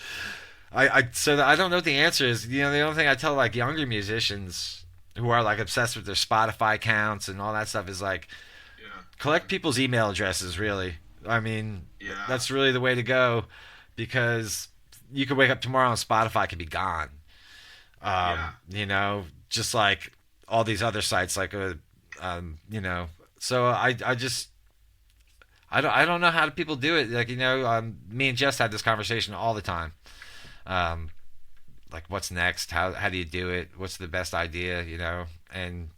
so I don't know what the answer is. The only thing I tell like younger musicians who are like obsessed with their Spotify accounts and all that stuff is like, collect people's email addresses. Really, I mean, that's really the way to go, because you could wake up tomorrow and Spotify could be gone. Just like all these other sites, like So I don't know how people do it. Like, me and Jess had this conversation all the time. Like, what's next? How do you do it? What's the best idea? And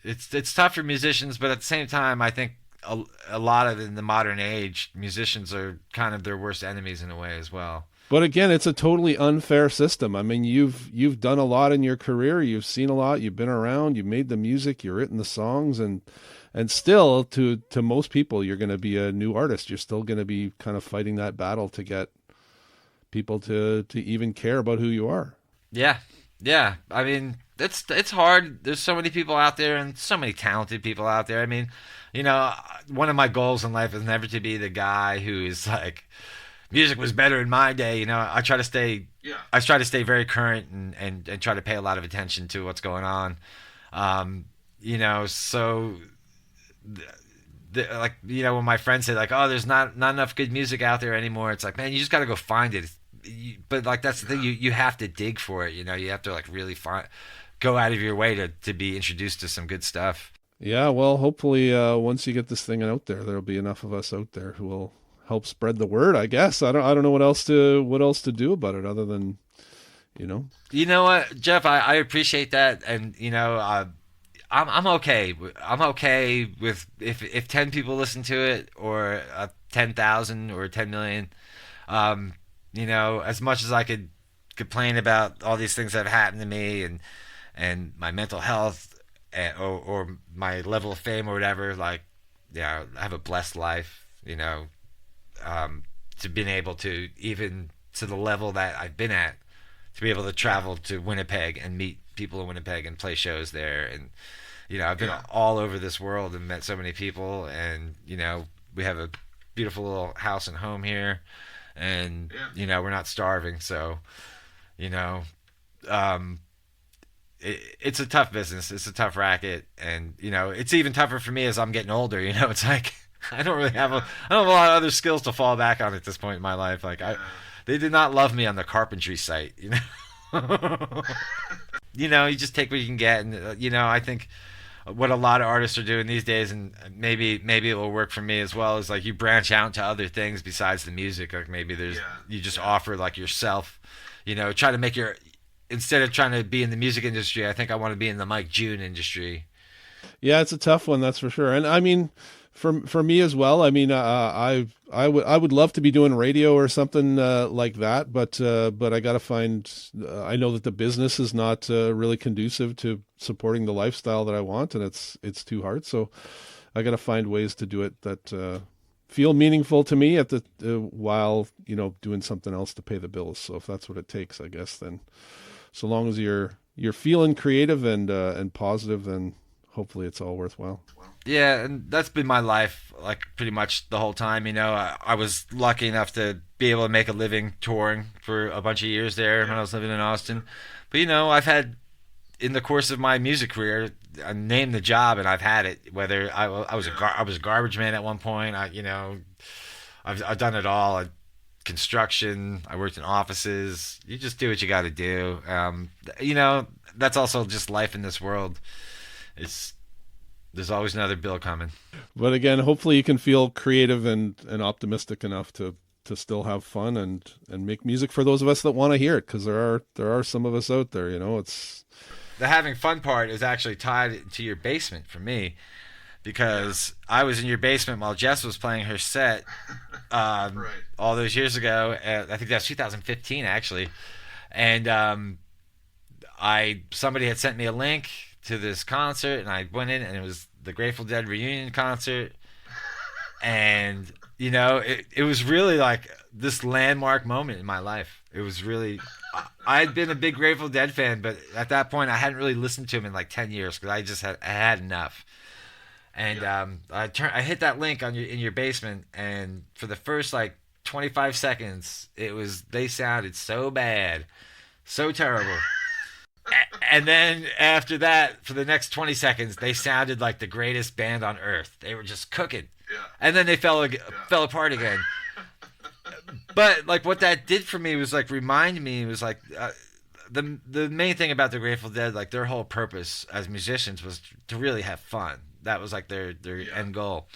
it's tough for musicians, but at the same time, I think a lot of, in the modern age, musicians are kind of their worst enemies in a way as well. But again, it's a totally unfair system. I mean, you've done a lot in your career. You've seen a lot. You've been around. You've made the music. You've written the songs, and still, to most people, you're going to be a new artist. You're still going to be kind of fighting that battle to get people to even care about who you are. Yeah. I mean, it's hard. There's so many people out there, and so many talented people out there. I mean, one of my goals in life is never to be the guy who is like, music was better in my day. I try to stay. Yeah. I try to stay very current and try to pay a lot of attention to what's going on. So, like, when my friends say like, oh, there's not enough good music out there anymore, it's like, man, you just got to go find it. But like, that's the thing, you have to dig for it. You have to like really go out of your way to be introduced to some good stuff. Yeah, well, hopefully once you get this thing out there, there'll be enough of us out there who will help spread the word, I guess. I don't know what else to do about it other than, You know what, Jeff? I appreciate that, and I'm okay. I'm okay with if 10 people listen to it, or 10,000 or 10 million. As much as I could complain about all these things that have happened to me and my mental health, or my level of fame or whatever, like, I have a blessed life. To being able to, even to the level that I've been at, to be able to travel to Winnipeg and meet people in Winnipeg and play shows there. And, I've been all over this world and met so many people, and, we have a beautiful little house and home here, and, we're not starving. So, it's a tough business. It's a tough racket. And, it's even tougher for me as I'm getting older. It's like, I don't have a lot of other skills to fall back on at this point in my life. Like, they did not love me on the carpentry site, you just take what you can get. And, I think what a lot of artists are doing these days, and maybe it will work for me as well, is like you branch out to other things besides the music. Like, maybe you just offer like yourself, try to make instead of trying to be in the music industry, I think I want to be in the Mike June industry. Yeah, it's a tough one, that's for sure. And I mean, for me as well, I mean, I would love to be doing radio or something like that, but I got to find. I know that the business is not really conducive to supporting the lifestyle that I want, and it's too hard. So I got to find ways to do it that feel meaningful to me at the while doing something else to pay the bills. So if that's what it takes, I guess, then so long as you're feeling creative and positive, then hopefully it's all worthwhile. Yeah, and that's been my life, like, pretty much the whole time. I was lucky enough to be able to make a living touring for a bunch of years there when I was living in Austin. But, I've had, in the course of my music career, I named the job and I've had it. Whether I was a garbage man at one point, I've done it all. Construction, I worked in offices. You just do what you got to do. That's also just life in this world. There's always another bill coming. But again, hopefully you can feel creative and optimistic enough to to still have fun and make music for those of us that want to hear it, because there are some of us out there, it's The having fun part is actually tied to your basement for me, because I was in your basement while Jess was playing her set all those years ago. I think that was 2015 actually, and somebody had sent me a link to this concert, and I went in, and it was the Grateful Dead reunion concert, and it was really like this landmark moment in my life. It was really, I'd been a big Grateful Dead fan, but at that point I hadn't really listened to him in like 10 years because I had enough. And I hit that link in your basement, and for the first like 25 seconds, they sounded so bad, so terrible. And then after that, for the next 20 seconds, they sounded like the greatest band on earth. They were just cooking. Yeah. And then they fell apart again. But like what that did for me was like remind me, it was like the main thing about the Grateful Dead, like their whole purpose as musicians was to really have fun. That was like their end goal.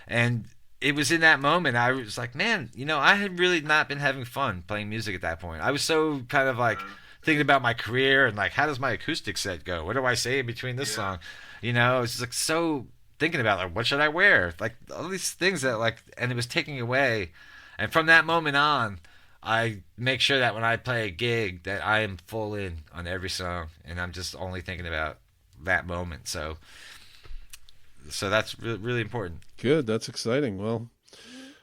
And it was in that moment I was like, man, I had really not been having fun playing music at that point. I was so kind of like thinking about my career and like, how does my acoustic set go? What do I say in between this song? It's like so thinking about like, what should I wear? Like all these things that like, and it was taking away. And from that moment on, I make sure that when I play a gig that I am full in on every song, and I'm just only thinking about that moment. So that's really important. Good. That's exciting. Well,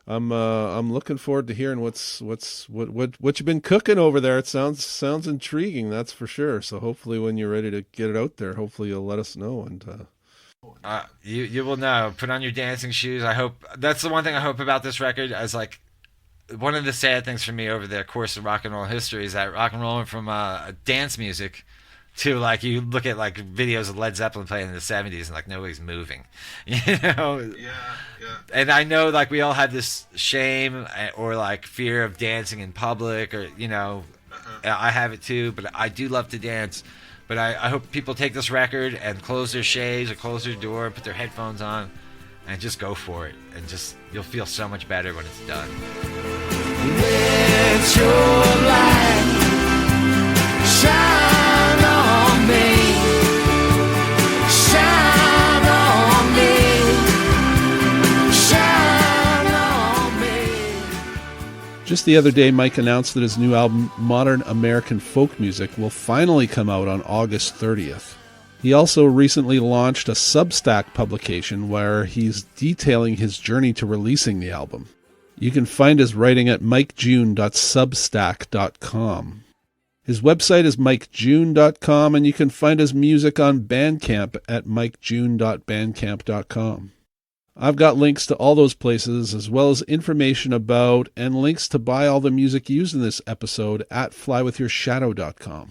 I'm looking forward to hearing what you've been cooking over there. It sounds intriguing, that's for sure. So hopefully when you're ready to get it out there, hopefully you'll let us know. And you will know. Put on your dancing shoes. I hope that's the one thing I hope about this record. As like one of the sad things for me over the course of rock and roll history is that rock and roll went from dance music to like you look at like videos of Led Zeppelin playing in the 70s and like nobody's moving, Yeah. And I know like we all had this shame or like fear of dancing in public, or I have it too, but I do love to dance. But I hope people take this record and close their shades or close their door, put their headphones on, and just go for it. And just you'll feel so much better when it's done. Let your light shine on me, shine on me, shine on me. just the other day, Mike announced that his new album, Modern American Folk Music, will finally come out on August 30th. He also recently launched a Substack publication where he's detailing his journey to releasing the album. You can find his writing at mikejune.substack.com. His website is mikejune.com, and you can find his music on Bandcamp at mikejune.bandcamp.com. I've got links to all those places, as well as information about and links to buy all the music used in this episode at flywithyourshadow.com.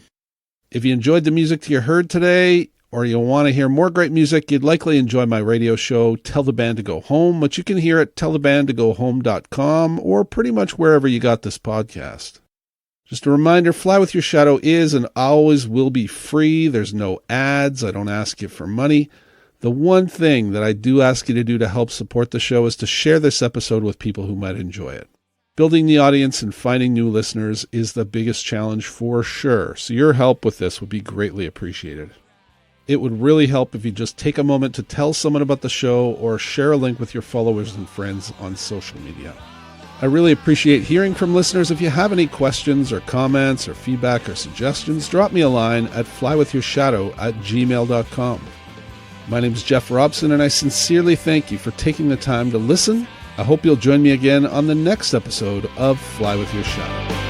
If you enjoyed the music you heard today, or you want to hear more great music, you'd likely enjoy my radio show, Tell the Band to Go Home, which you can hear at tellthebandtogohome.com or pretty much wherever you got this podcast. Just a reminder, Fly With Your Shadow is and always will be free. There's no ads. I don't ask you for money. The one thing that I do ask you to do to help support the show is to share this episode with people who might enjoy it. Building the audience and finding new listeners is the biggest challenge for sure, so your help with this would be greatly appreciated. It would really help if you just take a moment to tell someone about the show or share a link with your followers and friends on social media. I really appreciate hearing from listeners. If you have any questions or comments or feedback or suggestions, drop me a line at flywithyourshadow@gmail.com. My name is Jeff Robson, and I sincerely thank you for taking the time to listen. I hope you'll join me again on the next episode of Fly With Your Shadow.